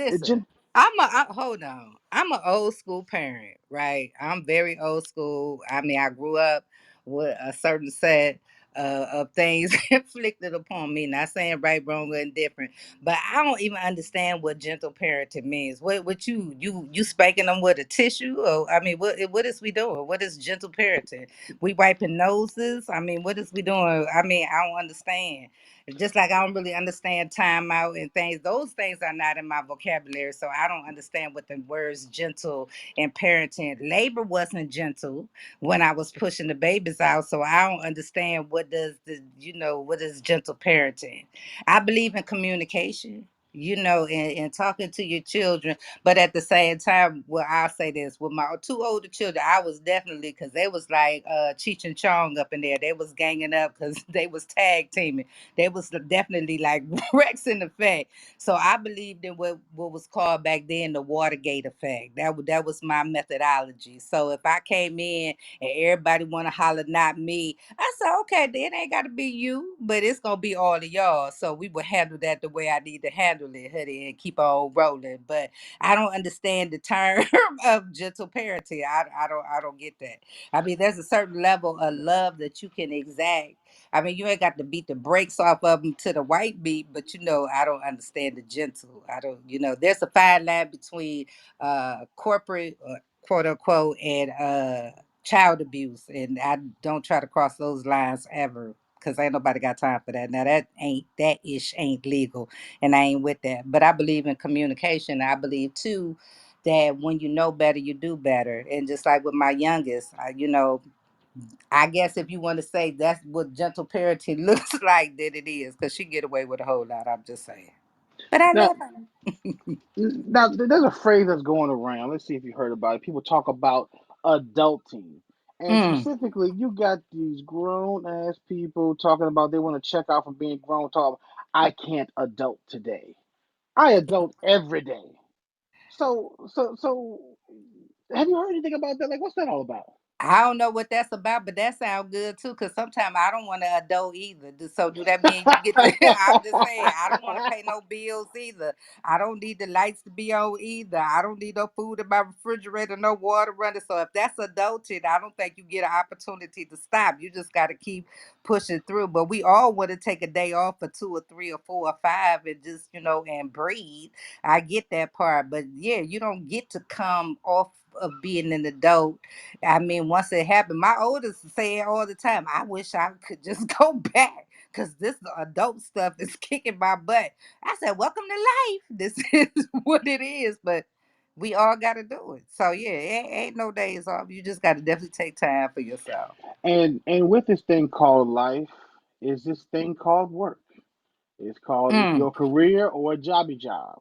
It Listen, gen- hold on. I'm an old school parent, right? I'm very old school. I mean, I grew up with a certain set of things inflicted upon me. Not saying right, wrong, or indifferent, but I don't even understand what gentle parenting means. What you spanking them with a tissue? Or I mean, what is we doing? What is gentle parenting? We wiping noses? I mean, what is we doing? I mean, I don't understand. Just like I don't really understand timeout and things. Those things are not in my vocabulary. So I don't understand what the words gentle and parenting. Labor wasn't gentle when I was pushing the babies out. So I don't understand what is gentle parenting. I believe in communication. And talking to your children, but at the same time, well, I'll say this: with my two older children, I was definitely because they was like Cheech and Chong up in there. They was ganging up because they was tag teaming. They was definitely like Rex in effect. So I believed in what was called back then the Watergate effect. That was my methodology. So if I came in and everybody want to holler, not me, I said, okay, then it ain't got to be you, but it's gonna be all of y'all. So we would handle that the way I need to handle literally, hoodie, and keep on rolling. But I don't understand the term of gentle parenting. I don't get that. I mean, there's a certain level of love that you can exact. I mean, you ain't got to beat the brakes off of them to the white beat, but I don't understand the gentle. I don't, there's a fine line between corporate, quote unquote, and child abuse, and I don't try to cross those lines ever. Cause ain't nobody got time for that. Now that ish ain't legal, and I ain't with that. But I believe in communication. I believe too that when you know better, you do better. And just like with my youngest, I guess if you want to say that's what gentle parenting looks like, then it is, because she get away with a whole lot. I'm just saying. But I Now, love her. now, there's a phrase that's going around. Let's see if you heard about it. People talk about adulting. And Mm. specifically, you got these grown ass people talking about they want to check out from being grown, talk, I can't adult today. I adult every day. So, have you heard anything about that? Like, what's that all about? I don't know what that's about, but that sounds good too. Cause sometimes I don't want to adult either. So do that mean you get to? I'm just saying I don't want to pay no bills either. I don't need the lights to be on either. I don't need no food in my refrigerator, no water running. So if that's adulting, I don't think you get an opportunity to stop. You just got to keep pushing through. But we all want to take a day off for 2 or 3 or 4 or 5 and just and breathe. I get that part, but yeah, you don't get to come off of being an adult. I mean, once it happened, my oldest say it all the time. I wish I could just go back because this adult stuff is kicking my butt. I said, "Welcome to life. This is what it is." But we all got to do it. So yeah, ain't no days off. You just got to definitely take time for yourself. And with this thing called life is this thing called work. It's called Mm, your career or a jobby job.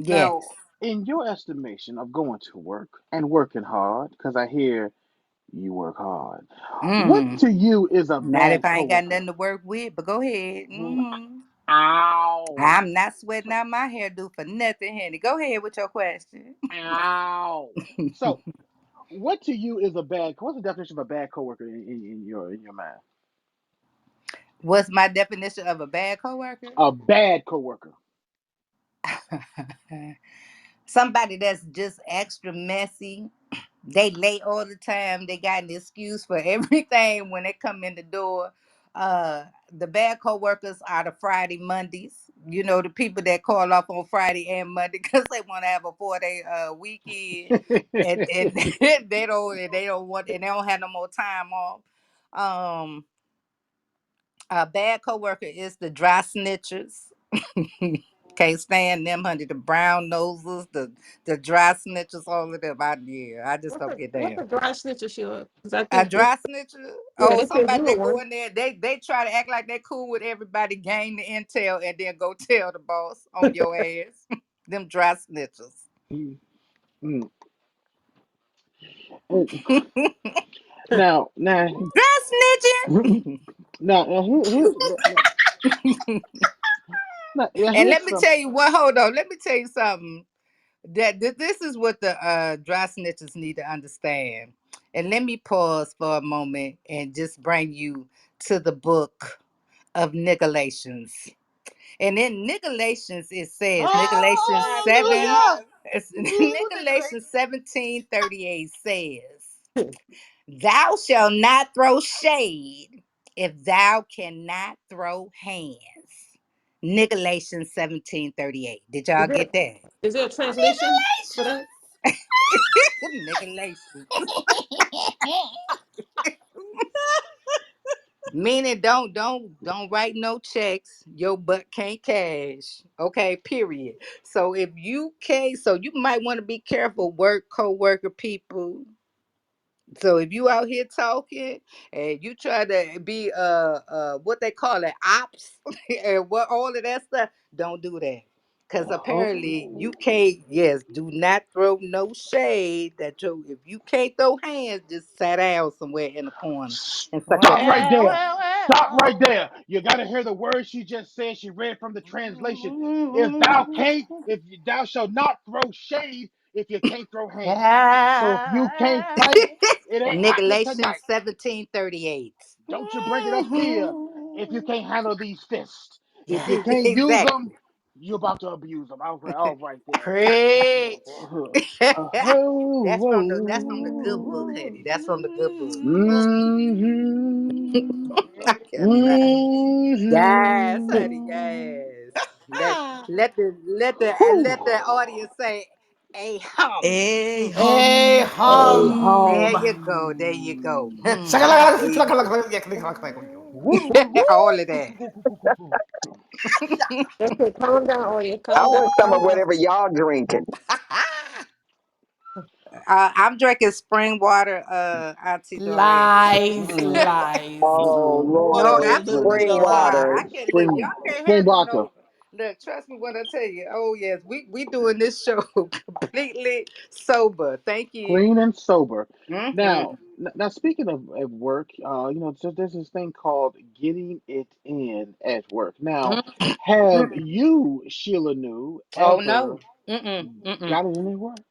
Now, yes. in your estimation of going to work and working hard, because I hear you work hard, what Mm. to you is a Not if bad I ain't got coworker? nothing to work with. But go ahead. Mm, Mm. ow. I'm not sweating So, out my hair do for nothing, Henny. Go ahead with your question. ow. So, what to you is a bad? What's the definition of a bad coworker in your mind? What's my definition of a bad coworker? A bad coworker. Somebody that's just extra messy. They late all the time. They got an excuse for everything when they come in the door. The bad coworkers are the Friday Mondays. The people that call off on Friday and Monday because they want to have a 4-day weekend, and they don't want, and they don't have no more time off. Um, a bad coworker is the dry snitchers. Can't stand them, honey. The brown noses, the dry snitchers, all of them. I just don't get What's down. a dry snitcher, Sheila? Because I A think dry snitcher? yeah, Oh, they said somebody you were that go one. in there, they try to act like they cool with everybody, gain the intel, and then go tell the boss on your ass. Them dry snitchers. Mm, mm. Now, Dry snitching. now, now, And here's let me some. tell you what, hold on, let me tell you something. This is what the dry snitches need to understand. And let me pause for a moment and just bring you to the book of Nicolations. And in Nicolations, it says, Nicolations Oh, 7, Hallelujah! Ooh, Nicolations 17:38 says, Thou shalt not throw shade if thou cannot throw hands. Nicolations 17:38. Did y'all Is there get that? is there a translation for that? Nicolations. Meaning don't write no checks. Your butt can't cash. Okay, period. So if you can't, so you might want to be careful, co-worker people. So if you out here talking and you try to be what they call it, ops and what all of that stuff, don't do that. Cause apparently you oh, can't, yes, do not throw no shade that if you can't throw hands, just sit down somewhere in the corner and suck your stop right thumb. well, there. well, Stop right well. there. You got to hear the words she just said. She read from the translation. If thou can't, if thou shalt not throw shade, if you can't throw hands. So if you can't fight, it ain't happening Nicolations tonight. 17:38. Don't you bring it up here if you can't handle these fists. If you can't use Exactly. them, You're about to abuse them. All right there. Preach. That's from the good book, Oh. honey. That's from the good book. Mm-hmm. I cannot. Yes, honey, Mm-hmm. yes. Let the audience say a hum. A Hey, hum. Hey, There hum. you go. There you go. hum. There you go. All of that. Okay, calm down, audience. I Calm down. want some of Calm down. whatever y'all drinking. I'm drinking spring water, Auntie Dorette. Lies, Mm-mm. lies. Oh No, Pour a Lord, little bit spring absolutely not. water. on. I can't look. Y'all Spring, can't spring handle vodka, no. Look, trust me when I tell you. Oh yes, we doing this show completely sober. Thank you. clean and sober. Mm-hmm. Now, speaking of work, there's this thing called getting it in at work. Now, have Mm-mm. you, Sheila New, Oh no. ever Mm-mm. Mm-mm. got it in at work?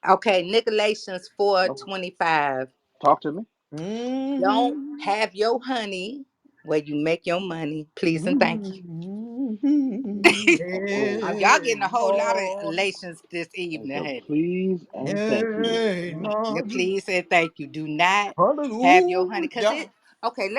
Okay, Nicolations Oh, 4:25. talk to me. Don't Mhm. have your honey where you make your money. Please and thank you. Mhm. Y'all Oh, Hey, getting a whole lot of Lord. elations this and evening, so honey. please and thank you. Hey, Yeah, Lord. please and thank you. Do not have your honey. Cause Hallelujah. it okay,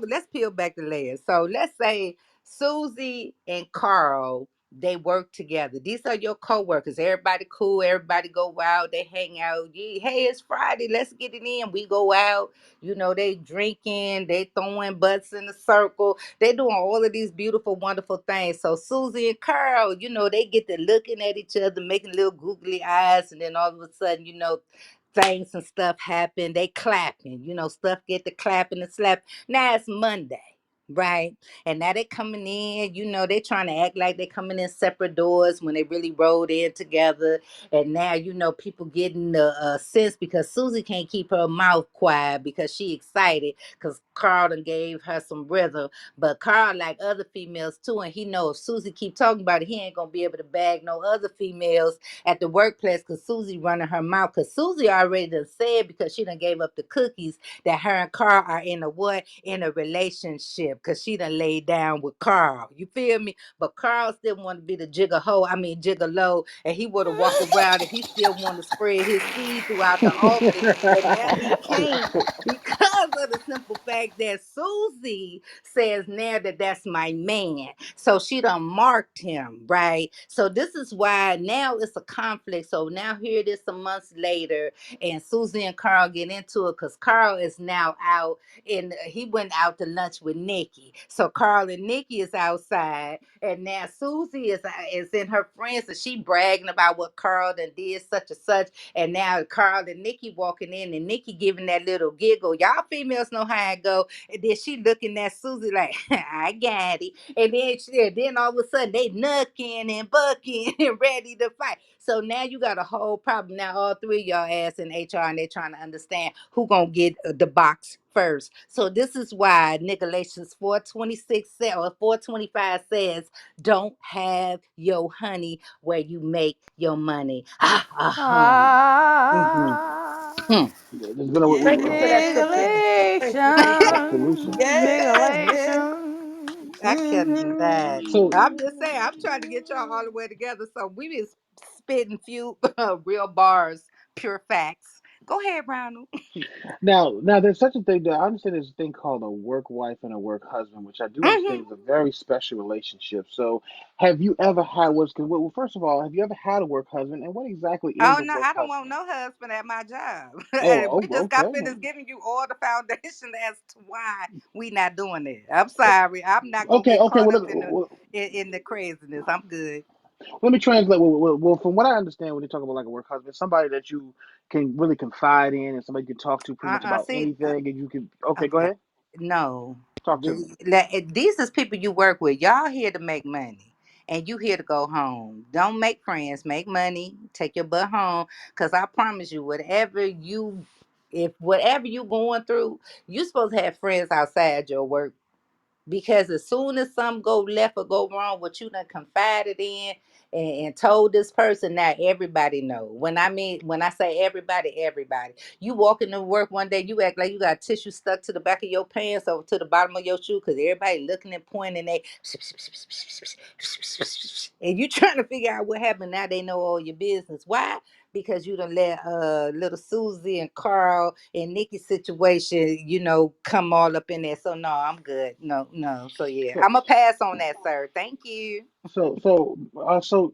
let's peel back the layers. So let's say Susie and Carl, they work together. These are your co-workers. Everybody cool, everybody go out, they hang out. Yeah, hey, it's Friday, let's get it in. We go out, they drinking, they throwing butts in a circle, they doing all of these beautiful, wonderful things. So Susie and Carl, they get to looking at each other, making little googly eyes, and then all of a sudden, things and stuff happen. They clapping, stuff get to clapping and slap. Now it's Monday, right? And now they coming in, they trying to act like they coming in separate doors when they really rode in together. And now, people getting the sense because Susie can't keep her mouth quiet because she excited because Carl done gave her some rhythm. But Carl like other females too, and he know if Susie keep talking about it, he ain't gonna be able to bag no other females at the workplace because Susie running her mouth. Because Susie already done said because she done gave up the cookies that her and Carl are in a what? In a relationship because she done laid down with Carl. You feel me? But Carl still want to be the gigolo, and he would have walked around and he still want to spread his seed throughout the office. And now he can't because of the simple fact that Susie says now that that's my man. So she done marked him, right? So this is why now it's a conflict. So now here it is some months later, and Susie and Carl get into it because Carl is now out and he went out to lunch with Nikki. So Carl and Nikki is outside, and now Susie is in her friends, and she bragging about what Carl done did such and such. And now Carl and Nikki walking in, and Nikki giving that little giggle. Y'all females know how it go. And then she looking at Susie like, I got it. And then all of a sudden they knucking and bucking and ready to fight. So now you got a whole problem. Now all three of y'all ass in HR and they trying to understand who gonna get the box first. So this is why Nicolations 4:26 or 4:25 says, "Don't have your honey where you make your money." Ah, mm-hmm. Ah, There's been Thank you for that scripture. Thank you. solution. niggalation, Yes, yes. niggalation. I cannot. So I'm just saying, I'm trying to get y'all all the way together. So we been spitting few real bars, pure facts. Go ahead, Ronald. now there's such a thing that I understand there's a thing called a work wife and a work husband, which I do Hmm. understand is a very special relationship. So have you ever had well, first of all, have you ever had a work husband, and what exactly is Oh a no, work I don't want husband? no husband at my job. And Oh, we just got okay. finished giving you all the foundation as to why we not doing it. I'm sorry. I'm not gonna Okay, get okay. caught Well, up in the craziness. I'm good. let me translate. Well, from what I understand, when you talk about like a work husband, somebody that you can really confide in, and somebody you can talk to pretty much about See, anything, and you can. Okay, go okay. ahead. No. Talk to me. These is people you work with. Y'all here to make money. And you here to go home. Don't make friends. Make money. Take your butt home. Cause I promise you, whatever you going through, you supposed to have friends outside your work. Because as soon as something go left or go wrong, what you done confided in, and told this person. Now everybody know. When I say everybody, everybody. You walk into work one day, you act like you got tissue stuck to the back of your pants or to the bottom of your shoe because everybody looking and pointing. They and you trying to figure out what happened. Now they know all your business. Why? Because you done let little Susie and Carl and Nikki's situation, come all up in there. So no, I'm good. No, no. So yeah, So I'm gonna pass on that, sir. Thank you. so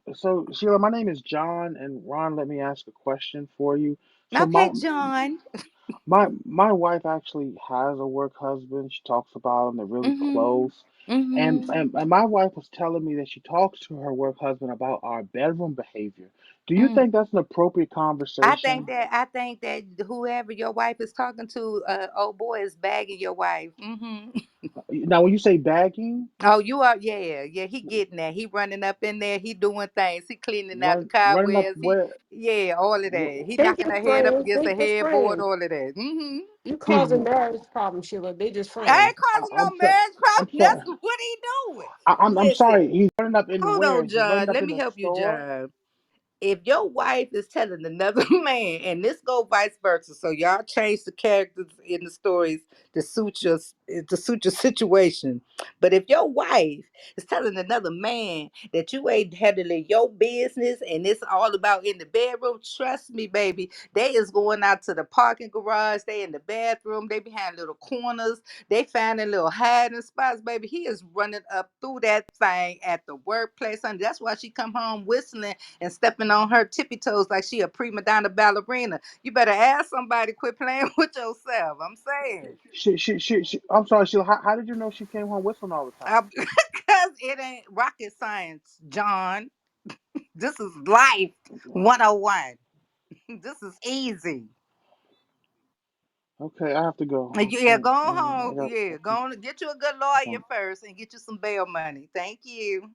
Sheila, my name is John, and Ron let me ask a question for you. So Okay, John. my wife actually has a work husband. She talks about him. They're really Mm-hmm. close. And, Mm-hmm. and and my wife was telling me that she talks to her work husband about our bedroom behavior. Do you Mm. think that's an appropriate conversation? I think that whoever your wife is talking to, oh boy, is bagging your wife. Mm-hmm. Now, when you say bagging, Oh, you are, yeah, yeah. He getting that. He running up in there. He doing things. He cleaning out the running up cobwebs. where? Yeah, all of that. wh- He They knocking just her head up friends. against They the just headboard. friends. All of that. Mm-hmm. You He's. causing marriage problems, Sheila. They just I friends. ain't causing I'm no sorry. marriage I'm problem. sorry. That's what he doing. I'm sorry. Listen, He's running up in hold where? on, He's running John. up Let in me the help you, store. John. If your wife is telling another man, and this go vice versa, so y'all change the characters in the stories to suit your situation. But if your wife is telling another man that you ain't handling your business and it's all about in the bedroom, trust me, baby, they is going out to the parking garage, they in the bathroom, they behind little corners, they finding little hiding spots, baby. He is running up through that thing at the workplace, honey. That's why she come home whistling and stepping on her tippy toes like she a prima donna ballerina. You better ask somebody, quit playing with yourself. I'm saying. I'm sorry, Sheila. How did you know she came home whistling all the time? Because it ain't rocket science, John. This is life 101. This is easy. Okay, I have to go. Yeah, go I home. got. Yeah, go on. Get you a good Okay. lawyer first and get you some bail money. Thank you.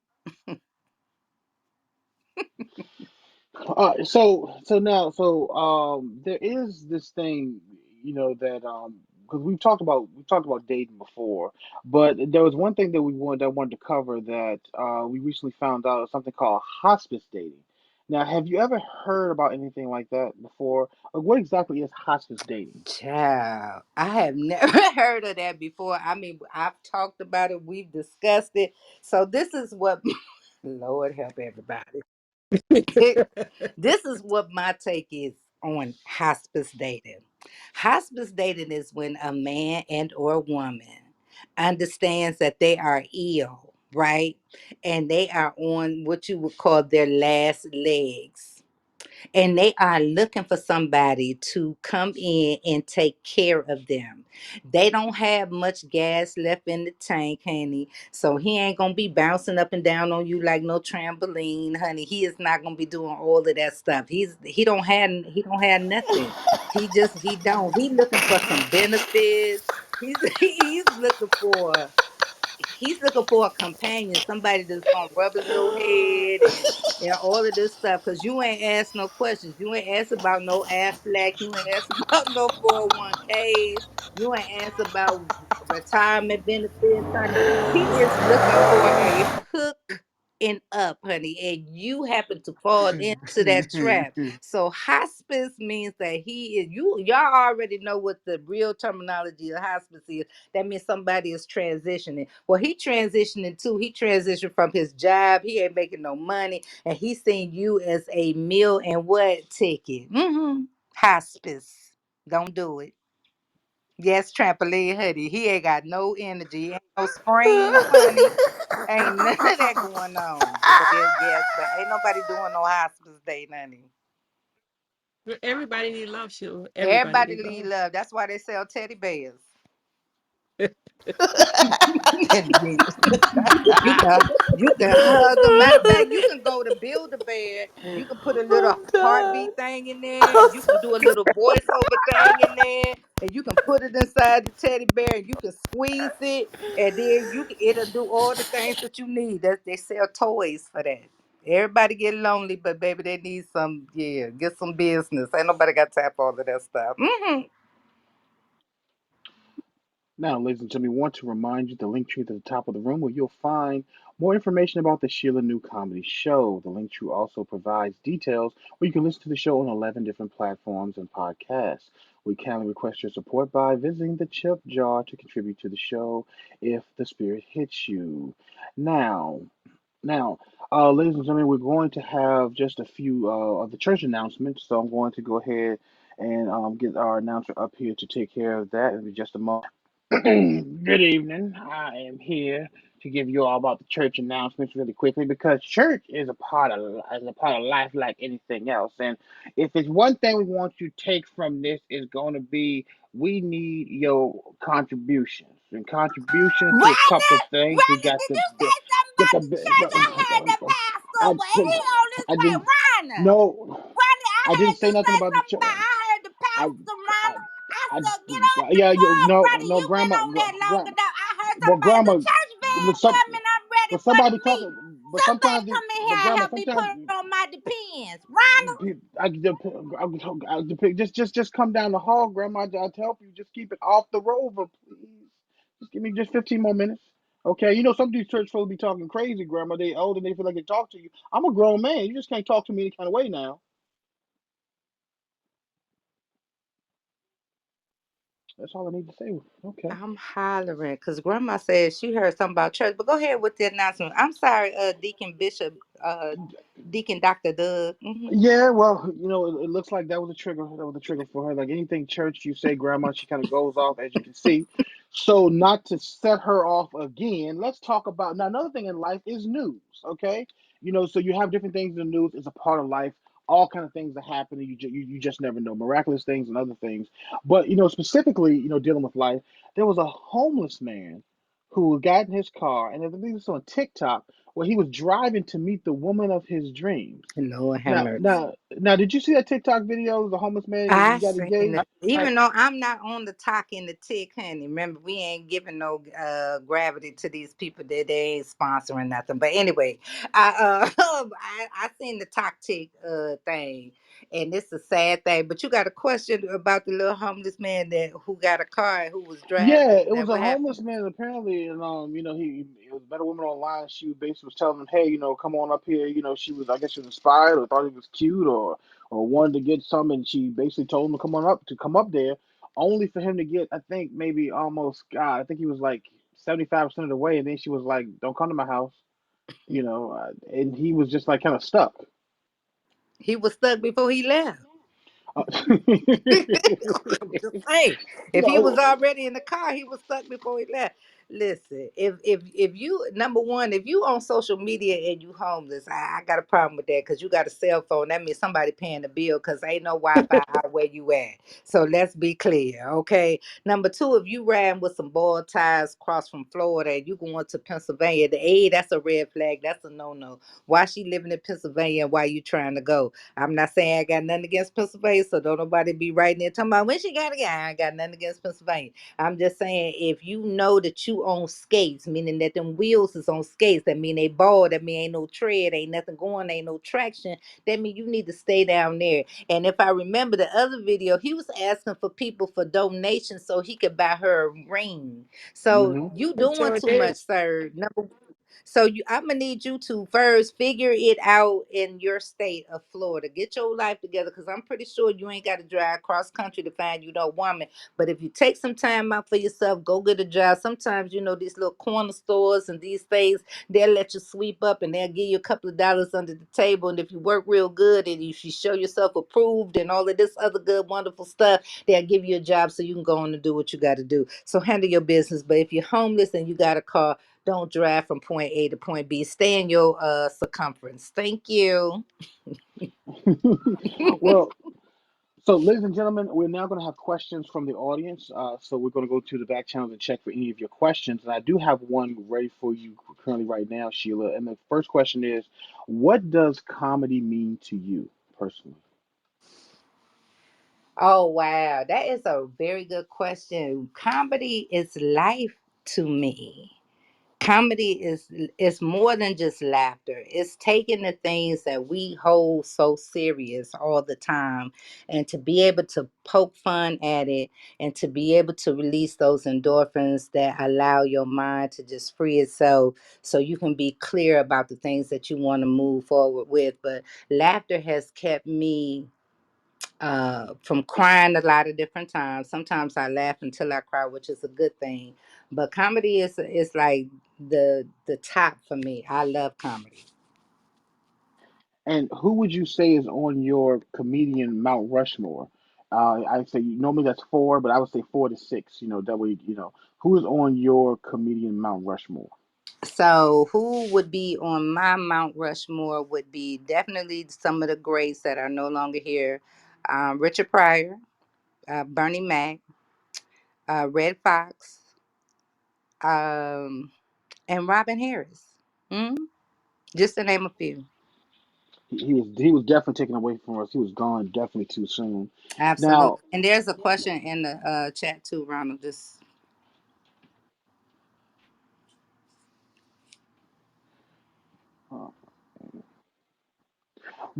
There is this thing, that because we talked about dating before, but there was one thing that I wanted to cover that we recently found out something called hospice dating. Now, have you ever heard about anything like that before? Like, what exactly is hospice dating? Child, I have never heard of that before. I mean, I've talked about it, we've discussed it. So this is what Lord help everybody. This is what my take is on hospice dating. Hospice dating is when a man and or woman understands that they are ill, right? And they are on what you would call their last legs, and they are looking for somebody to come in and take care of them. They don't have much gas left in the tank, honey. So he ain't gonna be bouncing up and down on you like no trampoline, honey. He is not gonna be doing all of that stuff. He don't have nothing. He looking for some benefits. He's looking for a companion, somebody that's gonna rub his little head and all of this stuff. Cause you ain't asked no questions. You ain't asked about no Aflac. You ain't asked about no 401ks. You ain't asked about retirement benefits, honey. He is looking for a hook and up, honey, and you happen to fall into that trap. So hospice means that he is you. Y'all already know what the real terminology of hospice is. That means somebody is transitioning. Well, he transitioning too. He transitioned from his job. He ain't making no money, and he's seeing you as a meal and what ticket. Hospice. Don't do it. Yes, trampoline honey. He ain't got no energy. Ain't no springs, honey. Ain't none of that going on. So yes, but ain't nobody doing no hospice day, honey. Everybody need love, Sheila. Everybody Everybody need need love. love. That's why they sell teddy bears. Teddy bears. You can hug them. Matter of fact, you can go to build a bed. You can put a little Oh God. heartbeat thing in there. You can do a little voiceover thing in there, and you can put it inside the teddy bear, and you can squeeze it, and then it'll do all the things that you need. That they sell toys for that. Everybody get lonely, but baby, they need some. Yeah, get some business. Ain't nobody got time for all of that stuff. Now, ladies and gentlemen, we want to remind you the link tree at the top of the room where you'll find More information about the Sheila New Comedy Show. The linktree also provides details where you can listen to the show on 11 different platforms and podcasts. We kindly request your support by visiting the chip jar to contribute to the show if the spirit hits you. Now, ladies and gentlemen, we're going to have just a few of the church announcements. So I'm going to go ahead and get our announcer up here to take care of that in just a moment. Good evening. I am here to give you all about the church announcements really quickly because church is a part of life like anything else. And if it's one thing we want you to take from this is going to be we need your contributions and contributions to a Wanda, couple of things. We Wanda, got did the you the say something get about the the church? I heard the pastor, I but he on his I way. didn't Wanda, no Wanda, I I didn't heard say you nothing say about the something church. about. I heard the I pastor, I Ronald. I I said, get on the yeah, phone, no, brother. no, You've been grandma, on that long grandma, enough. I heard but something about the grandma, church but band some, coming. I'm ready but for the somebody meet. talking, but Somebody sometimes, come in but here and grandma, help me put sometimes on my depends. Ronald, just come down the hall, grandma. I'll help you. Just keep it off the rover, please. Just give me just 15 more minutes. Okay, you know some of these church folks be talking crazy, grandma. They old and they feel like they talk to you. I'm a grown man. You just can't talk to me any kind of way now. That's all I need to say. Okay. I'm hollering because Grandma said she heard something about church. But go ahead with the announcement. I'm sorry, Deacon Bishop, Deacon Dr. Doug. Yeah, well, it looks like that was a trigger. That was a trigger for her. Like anything church, you say grandma, she kind of goes off, as you can see. So, not to set her off again, let's talk about now. Another thing in life is news. Okay, so you have different things in the news. It's a part of life. All kind of things that happen, and you just never know, miraculous things and other things. But specifically, dealing with life, there was a homeless man who got in his car, and I believe it's on TikTok, where he was driving to meet the woman of his dreams. Lord have Now, mercy. now, now, did you see that TikTok video? The homeless man I got seen engaged. it. Even though I'm not on the talk in the tick, honey. Remember, we ain't giving no gravity to these people that they ain't sponsoring nothing. But anyway, I seen the talk tick thing, and it's a sad thing. But you got a question about the little homeless man that who got a car and who was Yeah, driving. it Now was a what happened? homeless man apparently, and he it was a better woman online. She basically was telling him, hey, come on up here. She was, I guess, she was inspired or thought he was cute or wanted to get some, and she basically told him to come up there, only for him to get, I think maybe almost, God, I think he was like 75% of the way, and then she was like, don't come to my house, and he was just like kind of stuck. He was stuck before he left. Uh, I'm just saying, if he was no, already in the car, he was stuck before he left. Listen, if you number one, if you on social media and you homeless, I got a problem with that because you got a cell phone. That means somebody paying the bill because ain't no Wi-Fi out where you at. So let's be clear, okay? Number two, if you riding with some boiled tires across from Florida and you going to Pennsylvania, that's a red flag. That's a no-no. Why she living in Pennsylvania and why you trying to go? I'm not saying I got nothing against Pennsylvania, so don't nobody be writing there talking about when she got a guy. I ain't got nothing against Pennsylvania. I'm just saying if you know that you on skates, meaning that them wheels is on skates, that mean they ball, that mean ain't no tread, ain't nothing going, ain't no traction. That mean you need to stay down there. And if I remember the other video, he was asking for people for donations so he could buy her a ring. So hmm you It doing sure too did. much, sir. So I'm gonna need you to first figure it out in your state of Florida. Get your life together, because I'm pretty sure you ain't got to drive cross country to find you no woman. But if you take some time out for yourself, go get a job. Sometimes these little corner stores and these things, they'll let you sweep up and they'll give you a couple of dollars under the table. And if you work real good and if you show yourself approved and all of this other good, wonderful stuff, they'll give you a job so you can go on and do what you got to do. So handle your business. But if you're homeless and you got a car, don't drive from point A to point B. Stay in your circumference. Thank you. well, so, ladies and gentlemen, we're now going to have questions from the audience. So, we're going to go to the back channel and check for any of your questions. And I do have one ready for you currently right now, Sheila. And the first question is, what does comedy mean to you personally? Oh, wow. That is a very good question. Comedy is life to me. Comedy is more than just laughter. It's taking the things that we hold so serious all the time, and to be able to poke fun at it, and to be able to release those endorphins that allow your mind to just free itself, so you can be clear about the things that you want to move forward with. But laughter has kept me from crying a lot of different times. Sometimes I laugh until I cry, which is a good thing. But comedy is like the top for me. I love comedy. And who would you say is on your comedian Mount Rushmore? I'd say normally that's four, but I would say 4 to 6. That way, who is on your comedian Mount Rushmore? So who would be on my Mount Rushmore would be definitely some of the greats that are no longer here. Richard Pryor, Bernie Mac, Red Fox, um, and Robin Harris. Mm, just to name a few. He was definitely taken away from us. He was gone definitely too soon. Now, Absolutely. And there's a question in the chat too, Ronald. Just uh,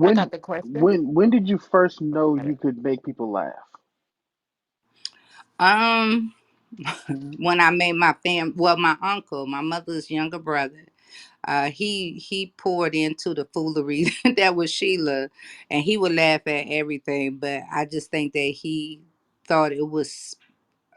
I when got the question. when did you first know Got you it. could make people laugh? um when I made my uncle, my mother's younger brother, he poured into the foolery that was Sheila, and he would laugh at everything. But I just think that he thought it was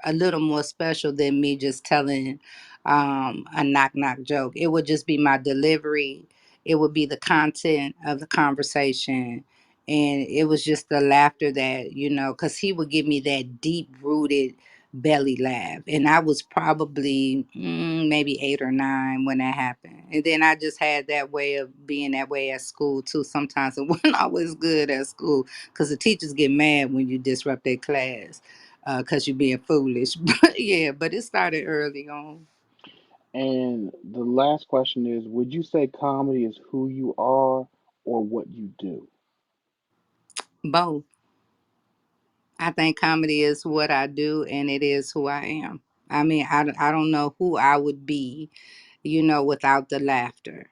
a little more special than me just telling a knock knock joke. It would just be my delivery. It would be the content of the conversation. And it was just the laughter that, because he would give me that deep rooted belly laugh. And I was probably maybe 8 or 9 when that happened. And then I just had that way of being that way at school too. Sometimes it wasn't always good at school because the teachers get mad when you disrupt their class because you're being foolish. But yeah, but it started early on. And the last question is, would you say comedy is who you are or what you do? Both. I think comedy is what I do and it is who I am. I mean, I don't know who I would be, without the laughter.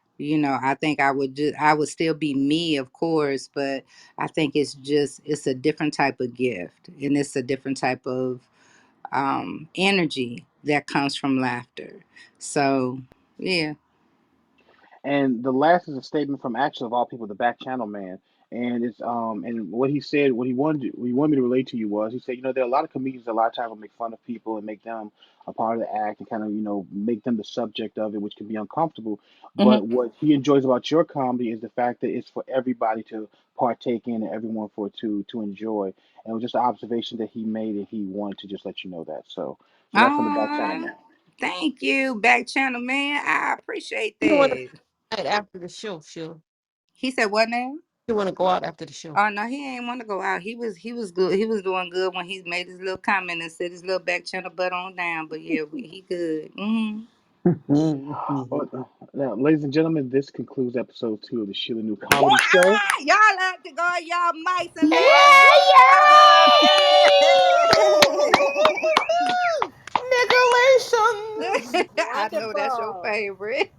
I think I would still be me, of course, but I think it's a different type of gift, and it's a different type of energy that comes from laughter. So, yeah. And the last is a statement from actually of all people, the back channel man. And it's and what he said, what he wanted me to relate to you was he said, there are a lot of comedians that a lot of times will make fun of people and make them a part of the act and kind of, make them the subject of it, which can be uncomfortable. Mhm. But what he enjoys about your comedy is the fact that it's for everybody to partake in and everyone to enjoy. And it was just an observation that he made and he wanted to just let you know that. So that's from the back channel Oh, man. thank you, back channel man. I appreciate You want to that. go out after the show, Sheila. He said, "What now?" You want to go out after the show. Oh no, he ain't want to go out. He was good. He was doing good when he made his little comment and said his little back channel butt on down. But yeah, he good. Well, now, ladies and gentlemen, this concludes episode 2 of the Sheila New Comedy Show. What? Y'all have to go on y'all mics and let us Yeah, know. Nicolations. Yeah. I know that's your Wonderful. favorite.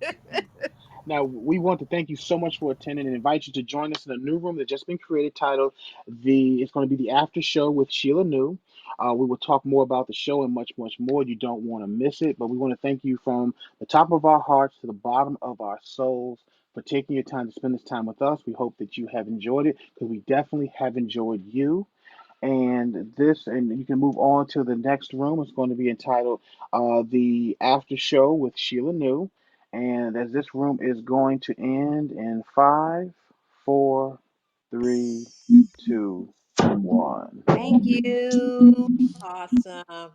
Now, we want to thank you so much for attending and invite you to join us in a new room that's just been created titled It's going to be the After Show with Sheila New. We will talk more about the show and much, much more. You don't want to miss it. But we want to thank you from the top of our hearts to the bottom of our souls for taking your time to spend this time with us. We hope that you have enjoyed it because we definitely have enjoyed you. And you can move on to the next room. It's going to be entitled The After Show with Sheila New. And as this room is going to end in five, four, three, two, one. Thank you. Awesome.